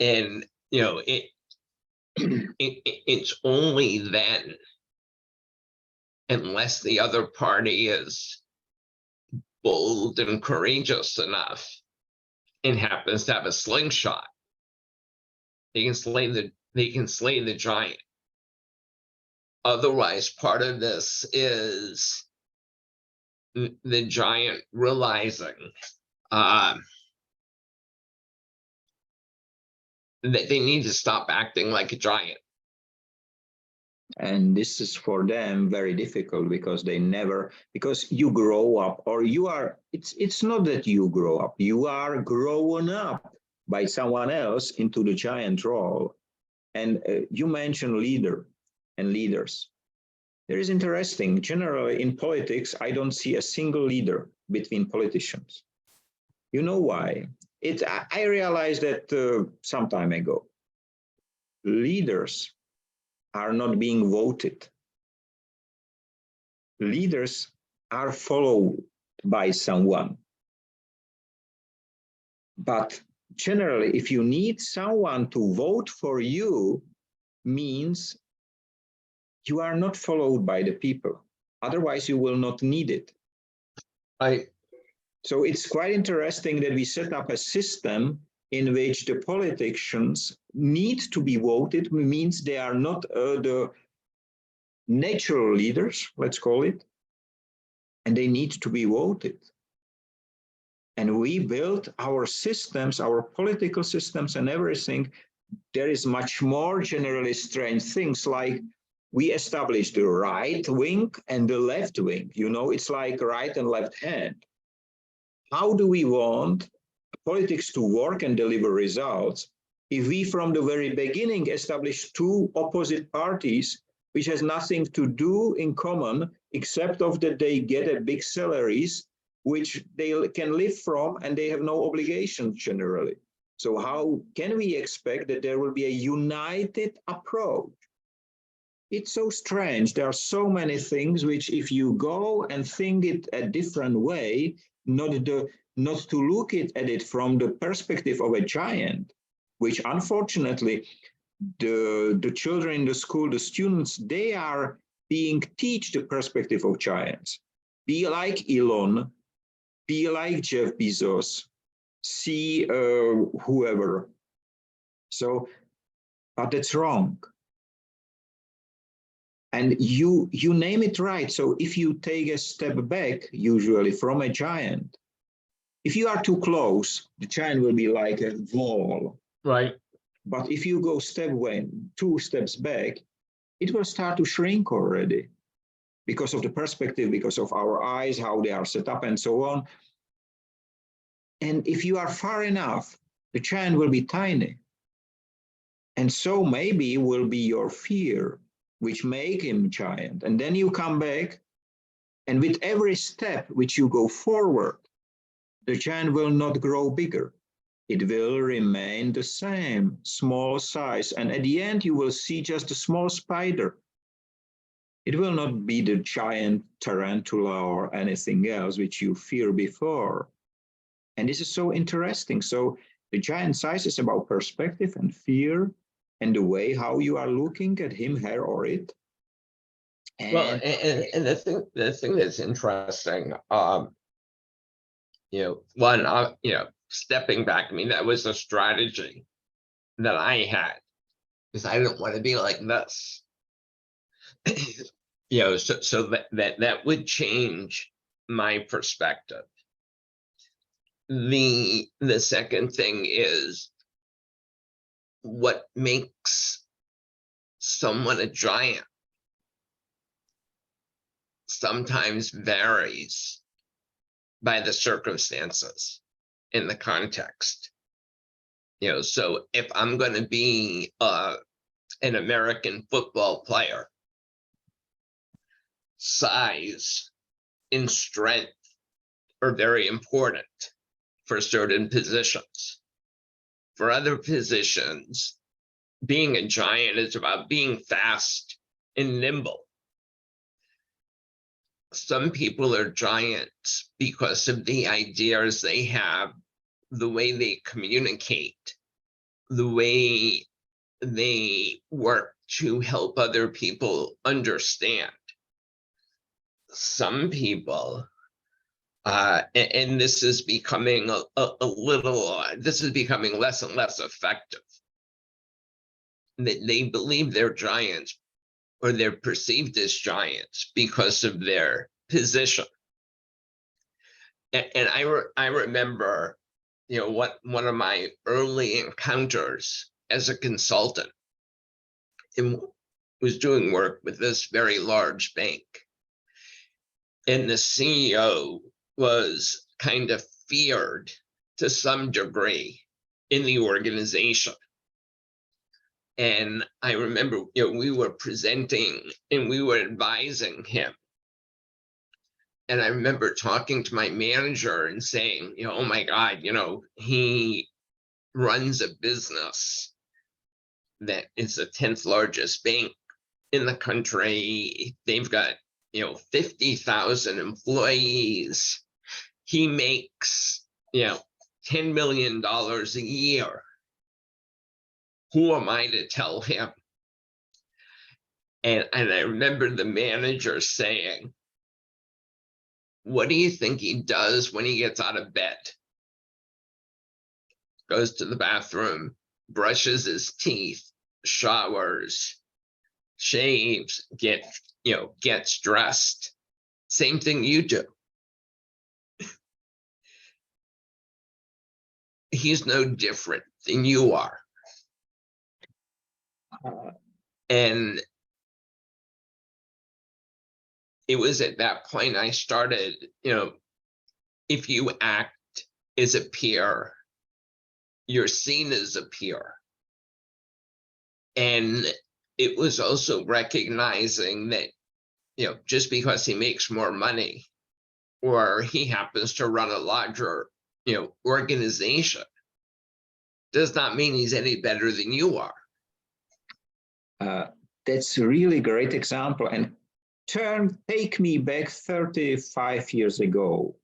And, you know, it's only then, unless the other party is bold and courageous enough and happens to have a slingshot, they can slay the giant. Otherwise, part of this is the giant realizing that they need to stop acting like a giant. And this is for them very difficult because because you grow up, or it's not that you grow up, you are grown up by someone else into the giant role. And you mentioned leader and leaders. There is interesting, generally in politics, I don't see a single leader between politicians. You know why? I realized that some time ago. Leaders are not being voted. Leaders are followed by someone. But generally, if you need someone to vote for you, means you are not followed by the people. Otherwise, you will not need it. Right. So it's quite interesting that we set up a system in which the politicians need to be voted, means they are not the natural leaders, let's call it, and they need to be voted. And we built our systems, our political systems and everything. There is much more generally strange things, like we established the right wing and the left wing. You know, it's like right and left hand. How do we want politics to work and deliver results if we from the very beginning establish two opposite parties which has nothing to do in common except of that they get a big salaries which they can live from and they have no obligations generally. So how can we expect that there will be a united approach? It's so strange. There are so many things which if you go and think it a different way, not to look at it from the perspective of a giant, which unfortunately the children in the school, the students, they are being taught the perspective of giants. Be like Elon, be like Jeff Bezos, see whoever. So, but that's wrong. And you name it right. So if you take a step back, usually from a giant, if you are too close, the giant will be like a wall. Right. But if you go two steps back, it will start to shrink already because of the perspective, because of our eyes, how they are set up and so on. And if you are far enough, the giant will be tiny. And so maybe will be your fear, which make him giant. And then you come back, and with every step which you go forward, the giant will not grow bigger. It will remain the same, small size. And at the end, you will see just a small spider. It will not be the giant tarantula or anything else which you fear before. And this is so interesting. So the giant size is about perspective and fear and the way how you are looking at him, her, or it. And well, and the thing that's interesting, one, stepping back, I mean, that was a strategy that I had because I didn't want to be like this. So that would change my perspective. The second thing is what makes someone a giant sometimes varies by the circumstances in the context. So if I'm going to be an American football player, size and strength are very important for certain positions. For other positions, being a giant is about being fast and nimble. Some people are giants because of the ideas they have, the way they communicate, the way they work to help other people understand. Some people, and this is becoming this is becoming less and less effective. They believe they're giants or they're perceived as giants because of their position. And I remember, one of my early encounters as a consultant and was doing work with this very large bank. And the CEO was kind of feared to some degree in the organization. And I remember, we were presenting and we were advising him. And I remember talking to my manager and saying, oh my God, he runs a business that is the 10th largest bank in the country. They've got, 50,000 employees. He makes, $10 million a year. Who am I to tell him? And I remember the manager saying, what do you think he does when he gets out of bed? Goes to the bathroom, brushes his teeth, showers, shaves, gets dressed. Same thing you do. He's no different than you are. And it was at that point I started, if you act as a peer, you're seen as a peer. And it was also recognizing that, just because he makes more money or he happens to run a larger, organization does not mean he's any better than you are. That's a really great example. And take me back 35 years ago.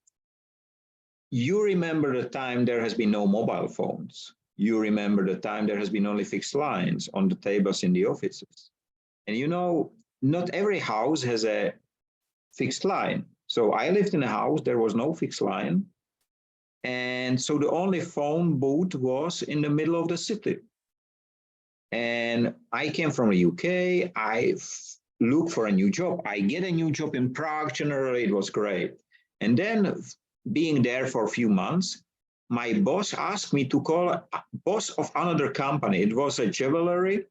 You remember the time there has been no mobile phones. You remember the time there has been only fixed lines on the tables in the offices. And not every house has a fixed line. So I lived in a house, there was no fixed line. And so the only phone booth was in the middle of the city. And I came from the UK, I look for a new job. I get a new job in Prague. Generally, it was great. And then being there for a few months, my boss asked me to call a boss of another company. It was a jewelry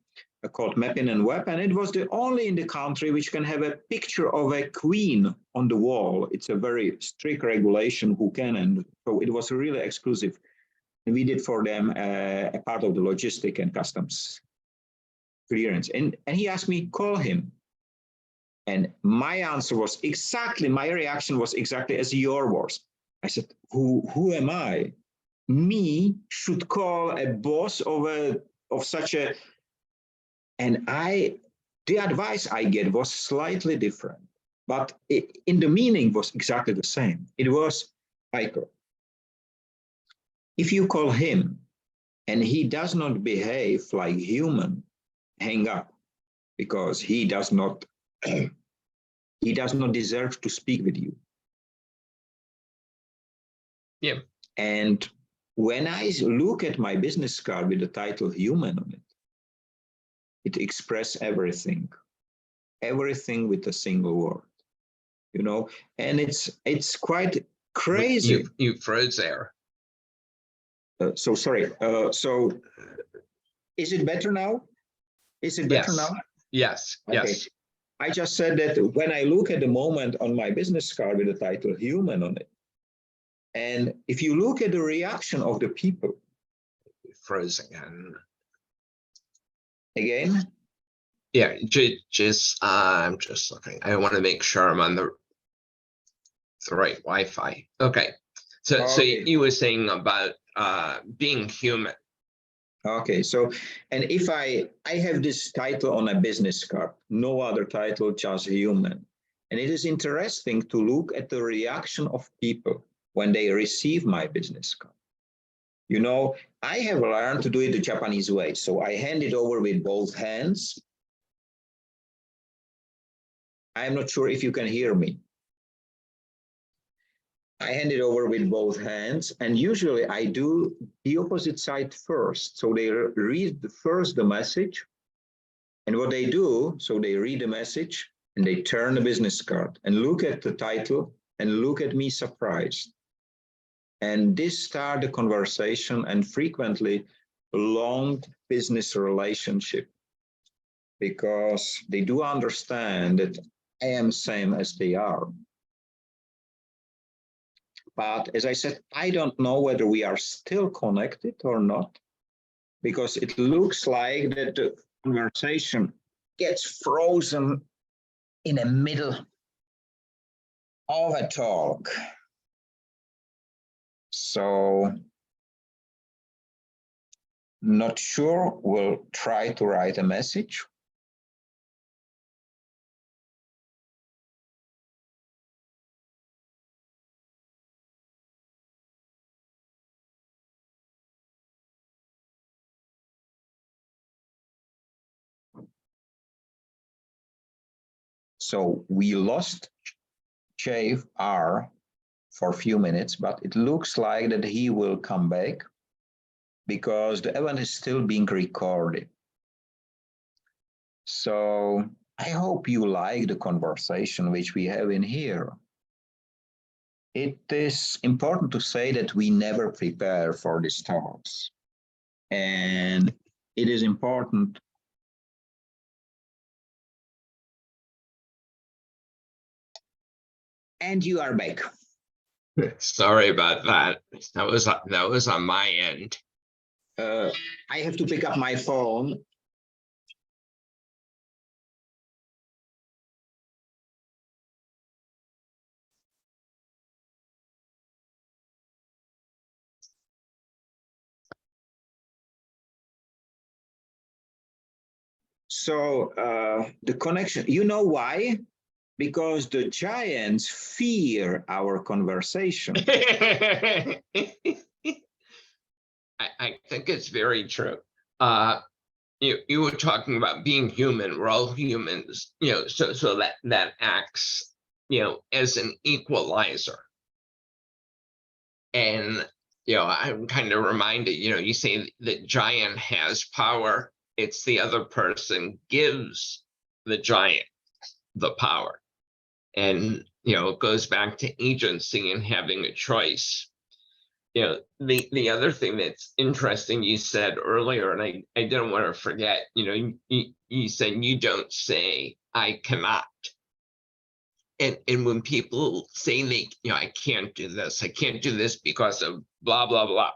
called Mappin & Webb, and it was the only in the country which can have a picture of a queen on the wall. It's a very strict regulation who can, and so it was really exclusive. And we did for them a part of the logistic and customs clearance. And he asked me, call him. And my answer was exactly, my reaction was exactly as your was. I said, who am I? Me should call a boss of such a, and the advice I get was slightly different, but in the meaning was exactly the same. It was, Michael, if you call him and he does not behave like human, hang up, because he does not deserve to speak with you. Yeah. And when I look at my business card with the title human on it, it expresses everything with a single word, and it's quite crazy. You froze there. So sorry. So is it better now? Is it better now? Yes. Okay. Yes. I just said that when I look at the moment on my business card with the title human on it, and if you look at the reaction of the people. Froze again. Again? Yeah, I'm just looking. I want to make sure I'm on the right Wi-Fi. Okay. So you were saying about being human. Okay, so, and if I have this title on a business card, no other title, just human. And it is interesting to look at the reaction of people when they receive my business card. I have learned to do it the Japanese way. So I hand it over with both hands. I'm not sure if you can hear me. I hand it over with both hands, and usually I do the opposite side first. So they read first the message, and what they do, so they read the message and they turn the business card and look at the title and look at me surprised. And this starts the conversation, and frequently long business relationship, because they do understand that I am same as they are. But as I said, I don't know whether we are still connected or not, because it looks like that the conversation gets frozen in the middle of a talk. So, not sure, we'll try to write a message. So we lost JR for a few minutes, but it looks like that he will come back because the event is still being recorded. So I hope you like the conversation which we have in here. It is important to say that we never prepare for these talks. And it is important and you are back. Sorry about that. That was on my end. I have to pick up my phone. So the connection, you know why? Because the giants fear our conversation. I think it's very true. You were talking about being human. We're all humans, so that acts, as an equalizer. And I'm kind of reminded, you say that giant has power. It's the other person gives the giant the power. And it goes back to agency and having a choice. The other thing that's interesting you said earlier, and I didn't want to forget, you said you don't say I cannot. And when people say I can't do this because of blah, blah, blah.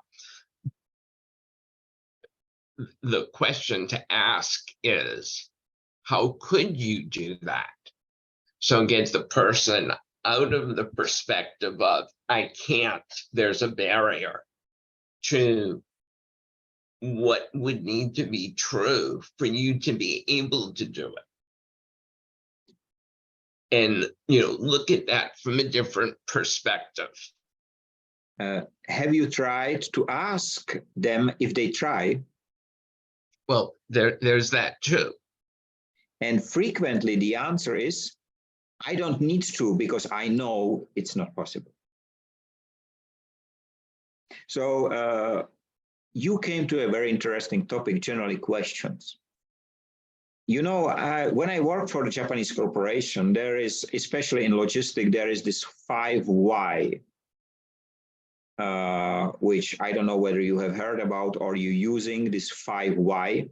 The question to ask is, how could you do that? So get the person out of the perspective of I can't, there's a barrier, to what would need to be true for you to be able to do it. And, look at that from a different perspective. Have you tried to ask them if they try? Well, there's that too. And frequently the answer is, I don't need to because I know it's not possible. So you came to a very interesting topic, generally questions. When I work for the Japanese corporation, there is, especially in logistics, there is this 5 why, which I don't know whether you have heard about or you're using this 5 why.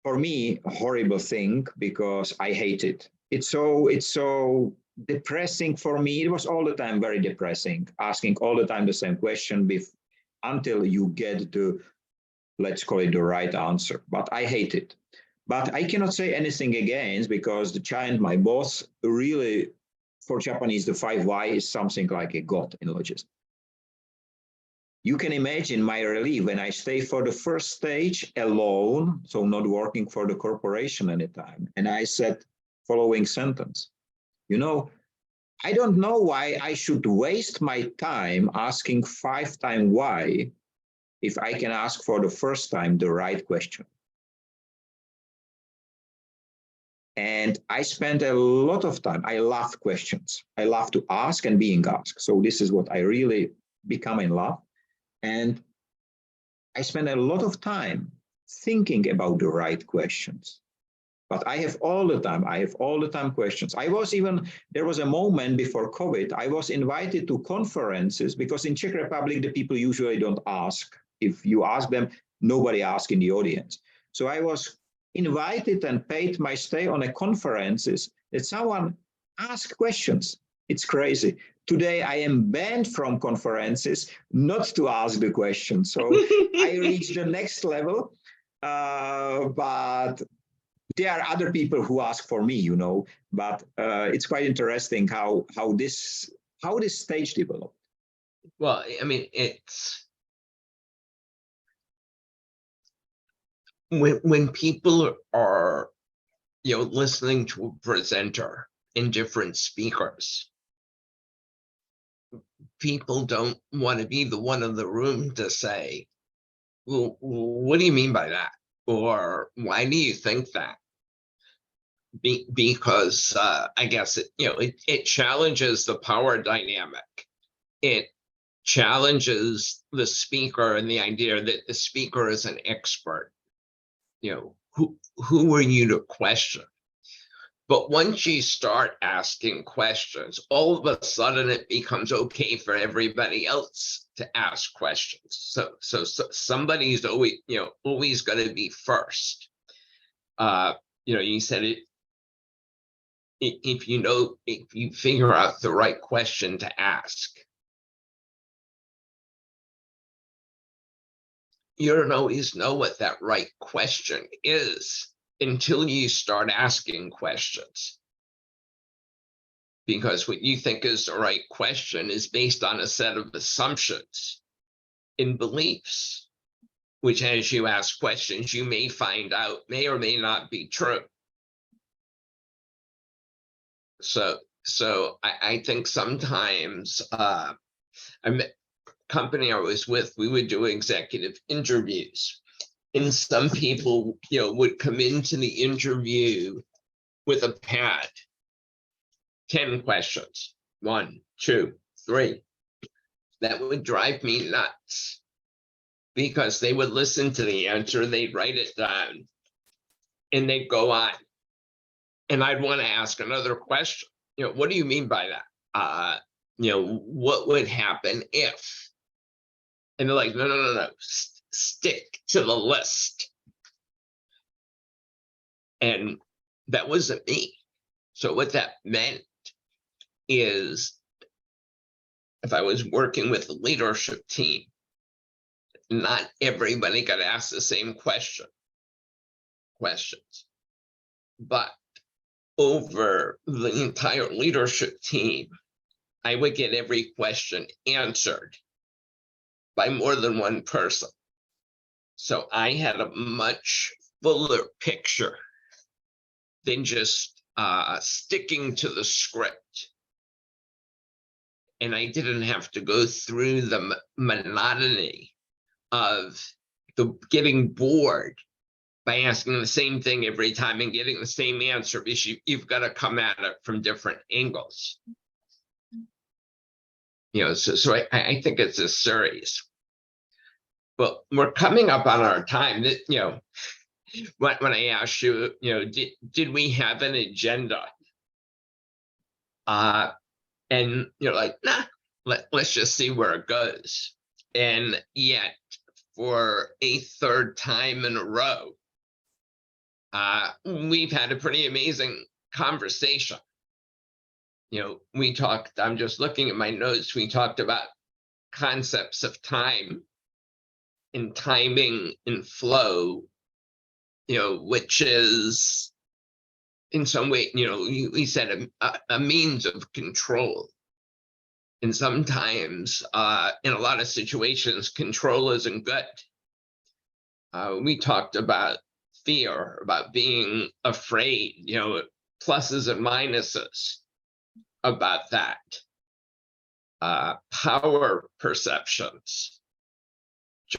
For me, a horrible thing because I hate it. It's so depressing for me. It was all the time very depressing, asking all the time the same question until you get the, let's call it the right answer. But I hate it. But I cannot say anything against, because the giant, my boss, really, for Japanese, the 5 why is something like a god in logistics. You can imagine my relief when I stay for the first stage alone, so not working for the corporation anytime. And I said following sentence, I don't know why I should waste my time asking 5 times why if I can ask for the first time the right question. And I spent a lot of time. I love questions. I love to ask and being asked. So this is what I really become in love. And I spend a lot of time thinking about the right questions. But I have all the time questions. There was a moment before COVID, I was invited to conferences, because in Czech Republic, the people usually don't ask. If you ask them, nobody asked in the audience. So I was invited and paid my stay on a conferences that someone asked questions. It's crazy. Today I am banned from conferences not to ask the question. So I reached the next level, but there are other people who ask for me, you know. But it's quite interesting how this stage developed. Well, I mean, it's when people are, you know, listening to a presenter and different speakers, people don't want to be the one in the room to say, well, what do you mean by that? Or why do you think that? Because I guess it challenges the power dynamic. It challenges the speaker and the idea that the speaker is an expert. You know, who are you to question? But once you start asking questions, all of a sudden it becomes okay for everybody else to ask questions. So somebody's always going to be first. You said it. If you figure out the right question to ask, you don't always know what that right question is until you start asking questions. Because what you think is the right question is based on a set of assumptions and beliefs, which as you ask questions, you may find out may or may not be true. So I think sometimes company I was with, we would do executive interviews, and some people, would come into the interview with a pad, 10 questions, 1, 2, 3. That would drive me nuts, because they would listen to the answer, they'd write it down, and they'd go on. And I'd want to ask another question. What do you mean by that? What would happen if? And they're like, no, stick to the list. And that wasn't me. So what that meant is, if I was working with a leadership team, not everybody got asked the same questions. But over the entire leadership team, I would get every question answered by more than one person. So I had a much fuller picture than just sticking to the script. And I didn't have to go through the monotony of getting bored by asking the same thing every time and getting the same answer, because you've got to come at it from different angles. So I think it's a series. But we're coming up on our time. That when I asked you, did we have an agenda? And you're like, nah, let's just see where it goes. And yet, for a third time in a row, we've had a pretty amazing conversation. We talked, I'm just looking at my notes, we talked about concepts of time and timing and flow, which is in some way, we said a means of control. And sometimes in a lot of situations, control isn't good. We talked about fear, about being afraid, pluses and minuses about that. Power perceptions,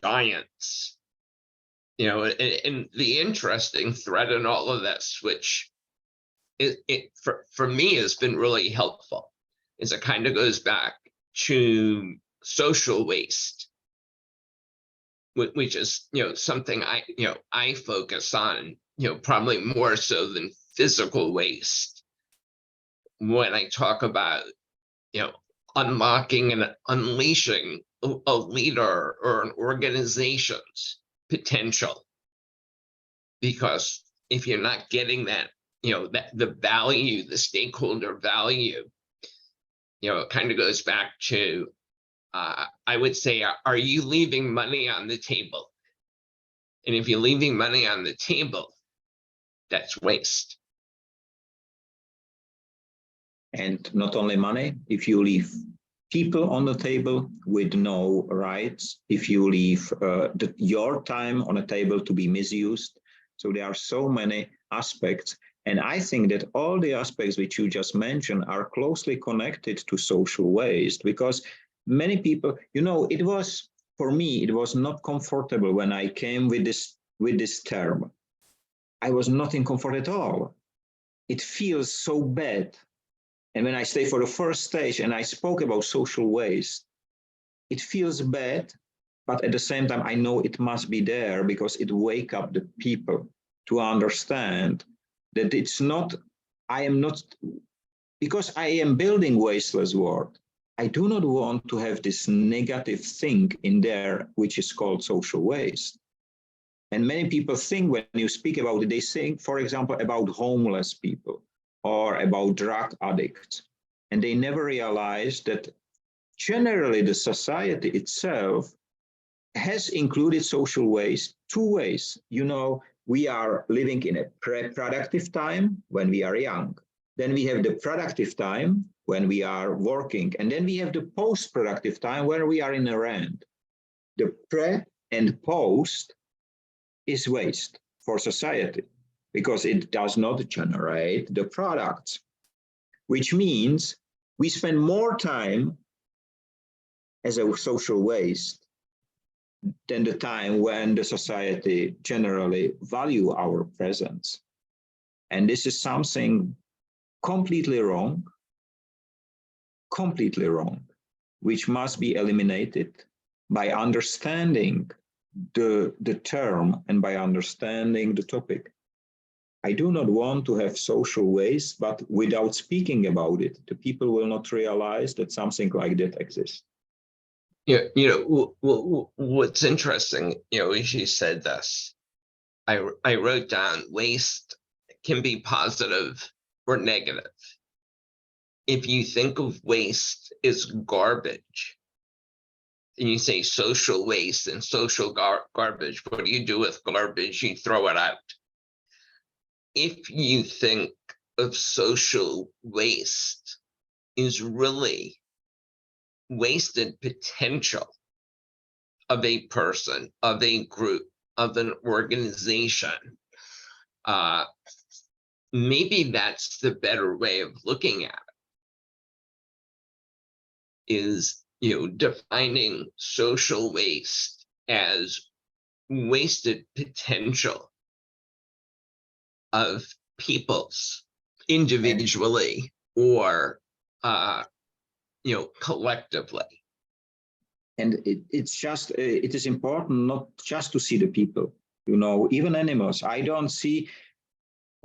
giants, and the interesting thread in all of this, which for me has been really helpful, is it kind of goes back to social waste, which is something I focus on, probably more so than physical waste, when I talk about unlocking and unleashing a leader or an organization's potential. Because if you're not getting that, that the value, the stakeholder value, it kind of goes back to, I would say, are you leaving money on the table? And if you're leaving money on the table, that's waste. And not only money, if you leave people on the table with no rights, if you leave your time on a table to be misused. So there are so many aspects. And I think that all the aspects which you just mentioned are closely connected to social waste, because many people, it was, for me, it was not comfortable when I came with this term. I was not in comfort at all. It feels so bad. And when I stay for the first stage and I spoke about social waste, it feels bad, but at the same time, I know it must be there because it wakes up the people to understand that it's not, I am not, because I am building wasteless world. I do not want to have this negative thing in there, which is called social waste. And many people think when you speak about it, they think, for example, about homeless people or about drug addicts. And they never realize that generally the society itself has included social waste two ways. We are living in a pre-productive time when we are young. Then we have the productive time when we are working. And then we have the post-productive time where we are in a rent. The pre and post is waste for society because it does not generate the products, which means we spend more time as a social waste than the time when the society generally value our presence. And this is something completely wrong, which must be eliminated by understanding the term and by understanding the topic. I do not want to have social waste, but without speaking about it, the people will not realize that something like that exists. What's interesting, as you said this, I wrote down waste can be positive or negative. If you think of waste as garbage, and you say social waste and social garbage, what do you do with garbage? You throw it out. If you think of social waste is really wasted potential of a person, of a group, of an organization, maybe that's the better way of looking at it, is defining social waste as wasted potential of peoples individually or collectively. And it is important not just to see the people, even animals. I don't see,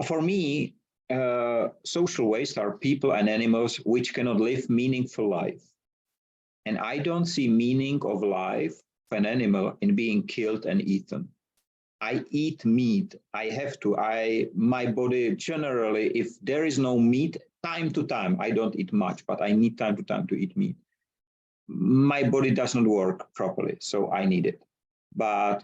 for me, social waste are people and animals which cannot live meaningful life. And I don't see meaning of life of an animal in being killed and eaten. I eat meat. I have to. My body generally, if there is no meat, time to time, I don't eat much, but I need time to time to eat meat. My body does not work properly, so I need it. But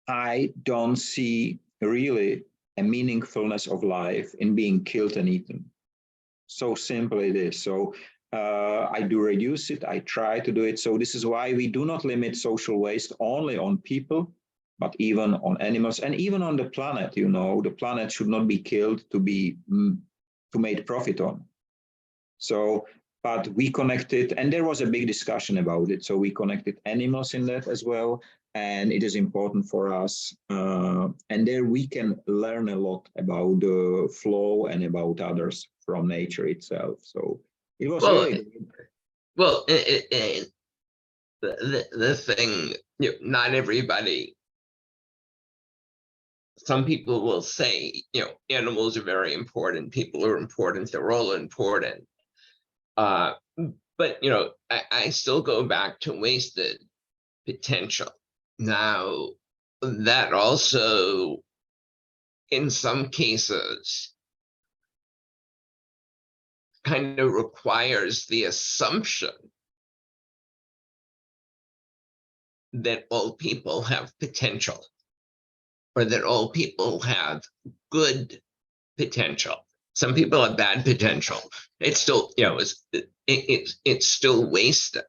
I don't see really a meaningfulness of life in being killed and eaten. So simple it is. So I do reduce it. I try to do it. So this is why we do not limit social waste only on people, but even on animals and even on the planet. The planet should not be killed to make profit on. So, but we connected, and there was a big discussion about it. So we connected animals in that as well. And it is important for us. And there we can learn a lot about the flow and about others from nature itself. So it was really good. Well, the thing, not everybody, some people will say, animals are very important, people are important, they're all important. But, I still go back to wasted potential. Now, that also, in some cases, kind of requires the assumption that all people have potential, or that all people have good potential. Some people have bad potential. It's still, it's still wasted.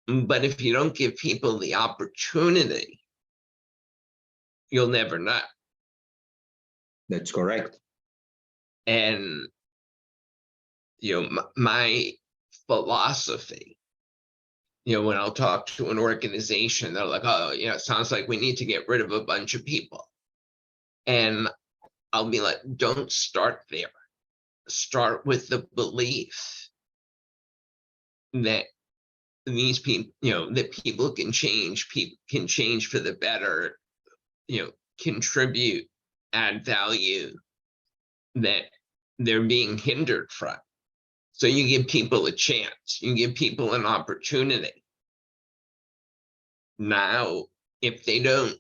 But if you don't give people the opportunity, you'll never know. That's correct. And my philosophy, when I'll talk to an organization, they're like, oh, it sounds like we need to get rid of a bunch of people. And I'll be like, don't start there. Start with the belief that these people, that people can change for the better, contribute, add value that they're being hindered from. So you give people a chance, you give people an opportunity. Now, if they don't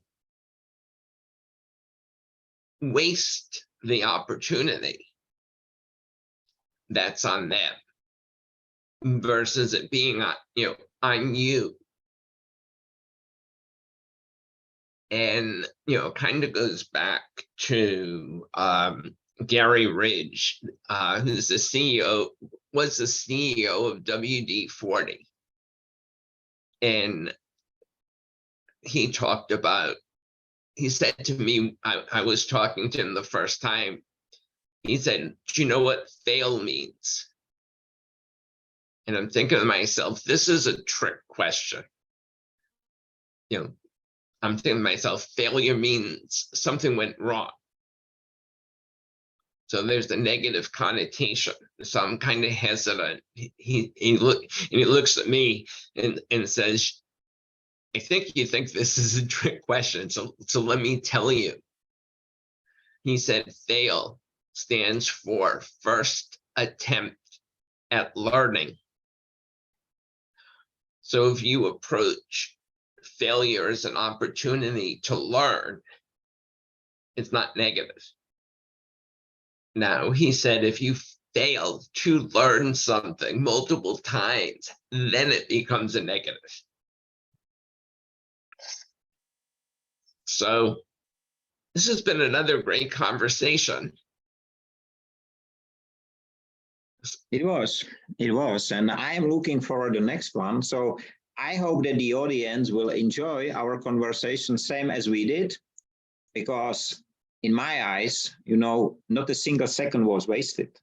waste the opportunity, that's on them, versus it being on you. And kind of goes back to Gary Ridge, who's the CEO, was the CEO of WD-40. And he talked about, he said to me, I was talking to him the first time, he said, do you know what fail means? And I'm thinking to myself, this is a trick question. I'm thinking to myself, failure means something went wrong. So there's the negative connotation. So I'm kind of hesitant. He looks at me and says, I think you think this is a trick question. So let me tell you. He said, fail stands for first attempt at learning. So if you approach failure as an opportunity to learn, it's not negative. Now, he said, if you fail to learn something multiple times, then it becomes a negative. So this has been another great conversation. It was, and I'm looking forward to the next one. So I hope that the audience will enjoy our conversation, same as we did, because in my eyes, not a single second was wasted.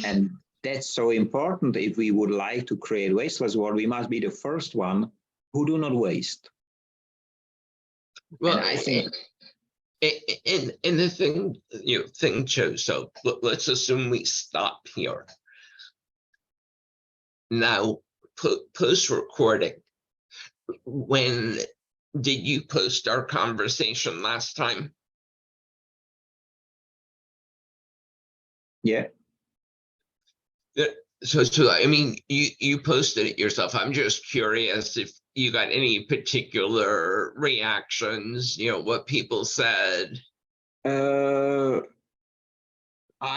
And that's so important. If we would like to create wasteless world, we must be the first one who do not waste. Well, and I think, and the thing too, so let's assume we stop here. Now, post-recording, when did you post our conversation last time? yeah. So I mean, you posted it yourself. I'm just curious if you got any particular reactions, what people said. I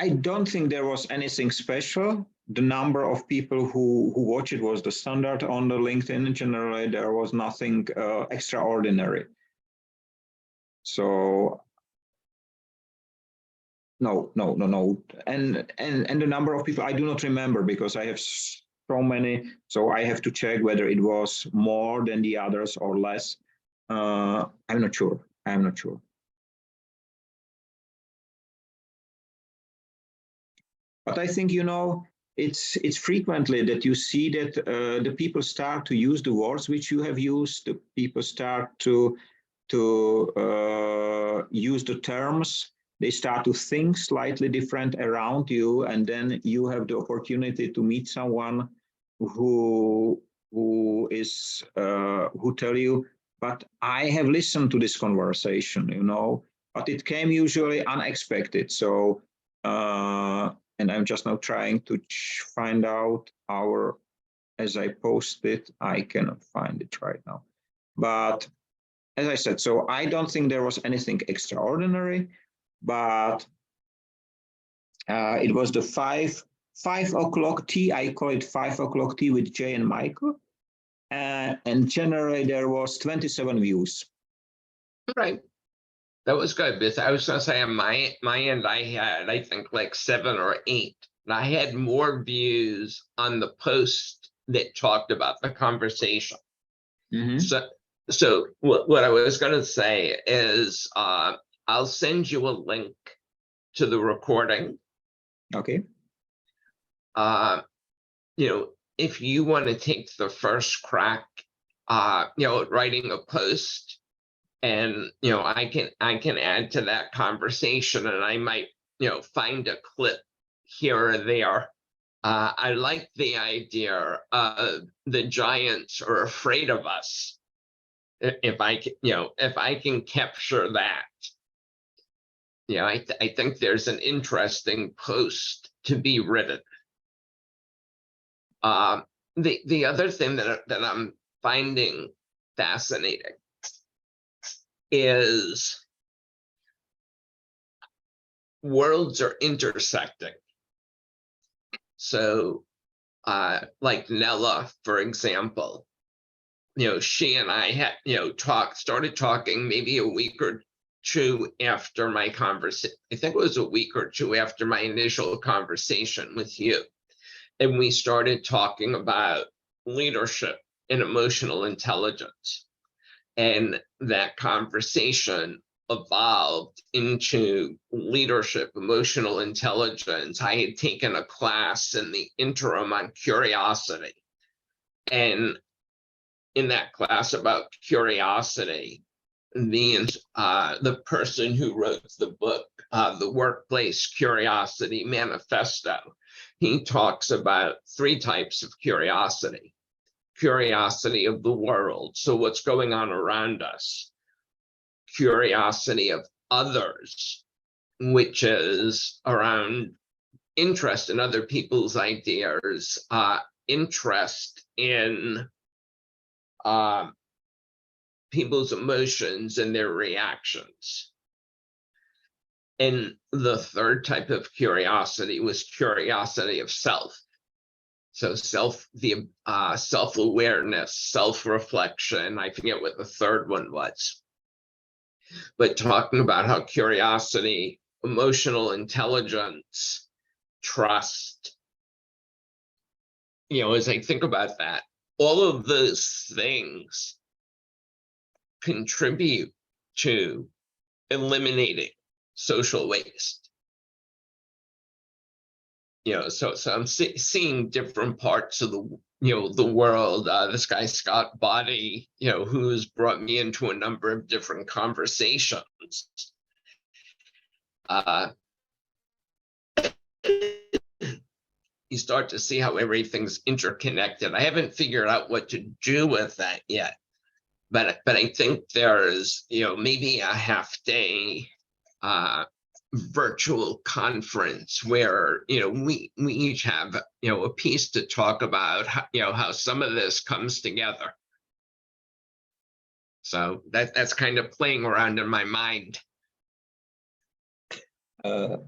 don't think there was anything special. The number of people who watch it was the standard on the LinkedIn. Generally, there was nothing extraordinary. So no. And the number of people, I do not remember because I have so many. So I have to check whether it was more than the others or less. I'm not sure. But I think, it's frequently that you see that the people start to use the words which you have used. The people start to use the terms. They start to think slightly different around you, and then you have the opportunity to meet someone who tell you, but I have listened to this conversation, but it came usually unexpected. So and I'm just now trying to find out as I posted, I cannot find it right now. But as I said, so I don't think there was anything extraordinary, but it was the 5 o'clock tea. I call it 5 o'clock tea with Jay and Michael. And generally there was 27 views. Right. That was good. Because I was going to say on my end, I had, I think, like 7 or 8. And I had more views on the post that talked about the conversation. Mm-hmm. So what I was going to say is I'll send you a link to the recording. Okay. You know, if you want to take the first crack, you know, writing a post, and you know, I can add to that conversation, and I might, you know, find a clip here or there. I like the idea the giants are afraid of us. If I can, you know, if I can capture that, you know, I think there's an interesting post to be written. The other thing that I'm finding fascinating is worlds are intersecting. So, like Nella, for example, you know, she and I had, you know, started talking maybe a week or two after my conversation. I think it was a week or two after my initial conversation with you. And we started talking about leadership and emotional intelligence. And that conversation evolved into leadership, emotional intelligence. I had taken a class in the interim on curiosity. And in that class about curiosity, the person who wrote the book, The Workplace Curiosity Manifesto, he talks about 3 types of curiosity. Curiosity of the world, so what's going on around us. Curiosity of others, which is around interest in other people's ideas, interest in people's emotions and their reactions. And the 3rd type of curiosity was curiosity of self. So self-awareness, self-reflection. I forget what the 3rd one was. But talking about how curiosity, emotional intelligence, trust, you know, as I think about that, all of those things contribute to eliminating social waste. You know, so I'm seeing different parts of the, you know, the world. This guy Scott Body, you know, who's brought me into a number of different conversations. You start to see how everything's interconnected. I haven't figured out what to do with that yet, but I think there's, you know, maybe a half-day virtual conference where, you know, we each have, you know, a piece to talk about how, you know, how some of this comes together. So that's kind of playing around in my mind. I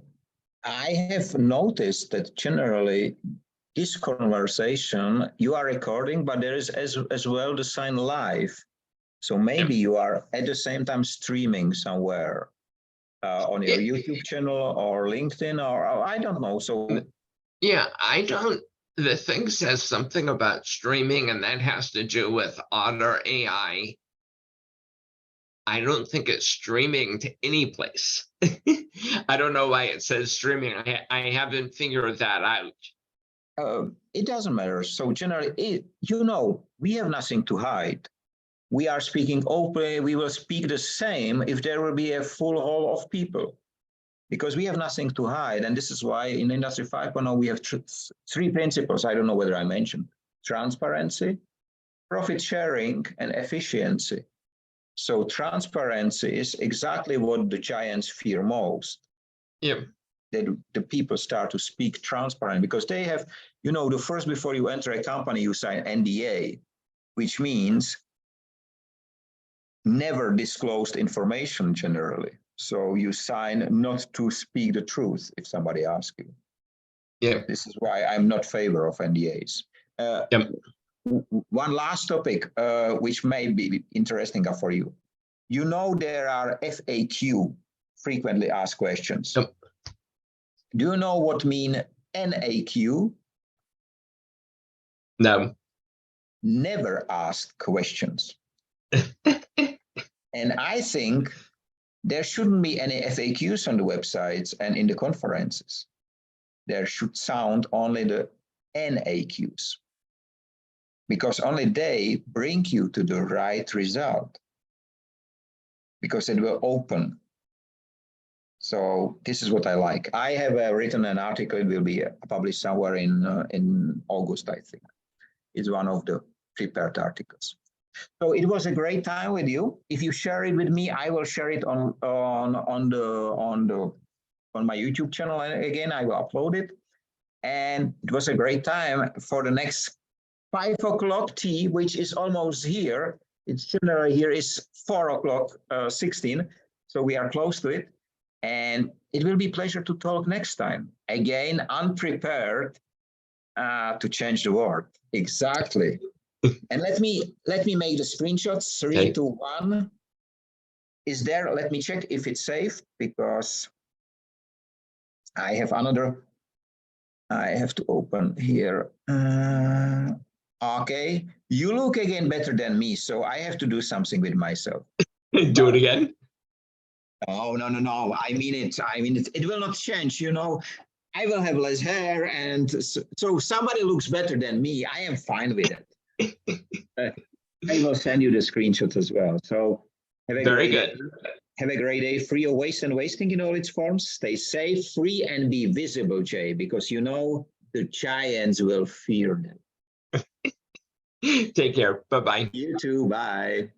have noticed that generally this conversation you are recording, but there is as well the sign live. So maybe you are at the same time streaming somewhere. On your YouTube channel or LinkedIn, or I don't know. So yeah, I don't. The thing says something about streaming, and that has to do with Otter AI. I don't think it's streaming to any place. I don't know why it says streaming. I haven't figured that out. It doesn't matter. So generally, you know, we have nothing to hide. We are speaking openly. We will speak the same if there will be a full hall of people, because we have nothing to hide. And this is why in Industry 5.0, we have 3 principles. I don't know whether I mentioned: transparency, profit sharing, and efficiency. So transparency is exactly what the giants fear most. Yeah. That the people start to speak transparent, because they have, you know, the first, before you enter a company, you sign NDA, which means never disclosed information generally. So you sign not to speak the truth if somebody asks you. Yeah. This is why I'm not favor of NDAs. Yep. One last topic, which may be interesting for you. You know, there are FAQ, frequently asked questions. Yep. Do you know what mean NAQ? No. Never asked questions. And I think there shouldn't be any FAQs on the websites and in the conferences. There should sound only the NAQs, because only they bring you to the right result, because it will open. So this is what I like. I have written an article. It will be published somewhere in August, I think. It's one of the prepared articles. So it was a great time with you. If you share it with me, I will share it on my YouTube channel. And again, I will upload it. And it was a great time. For the next 5 o'clock tea, which is almost here. It's generally here is 4 o'clock 16. So we are close to it. And it will be a pleasure to talk next time. Again, unprepared to change the world. Exactly. And let me make the screenshots. 3, Okay. 2, 1. Is there? Let me check if it's safe, because I have another. I have to open here. Okay, you look again better than me, so I have to do something with myself. Do it again. Oh, no. I mean it. It will not change. You know, I will have less hair, and so somebody looks better than me. I am fine with it. I will send you the screenshots as well. So have a Very great good. day. Have a great day, free of waste and wasting in all its forms. Stay safe, free, and be visible, Jay, because you know the giants will fear them. Take care. Bye-bye. You too. Bye.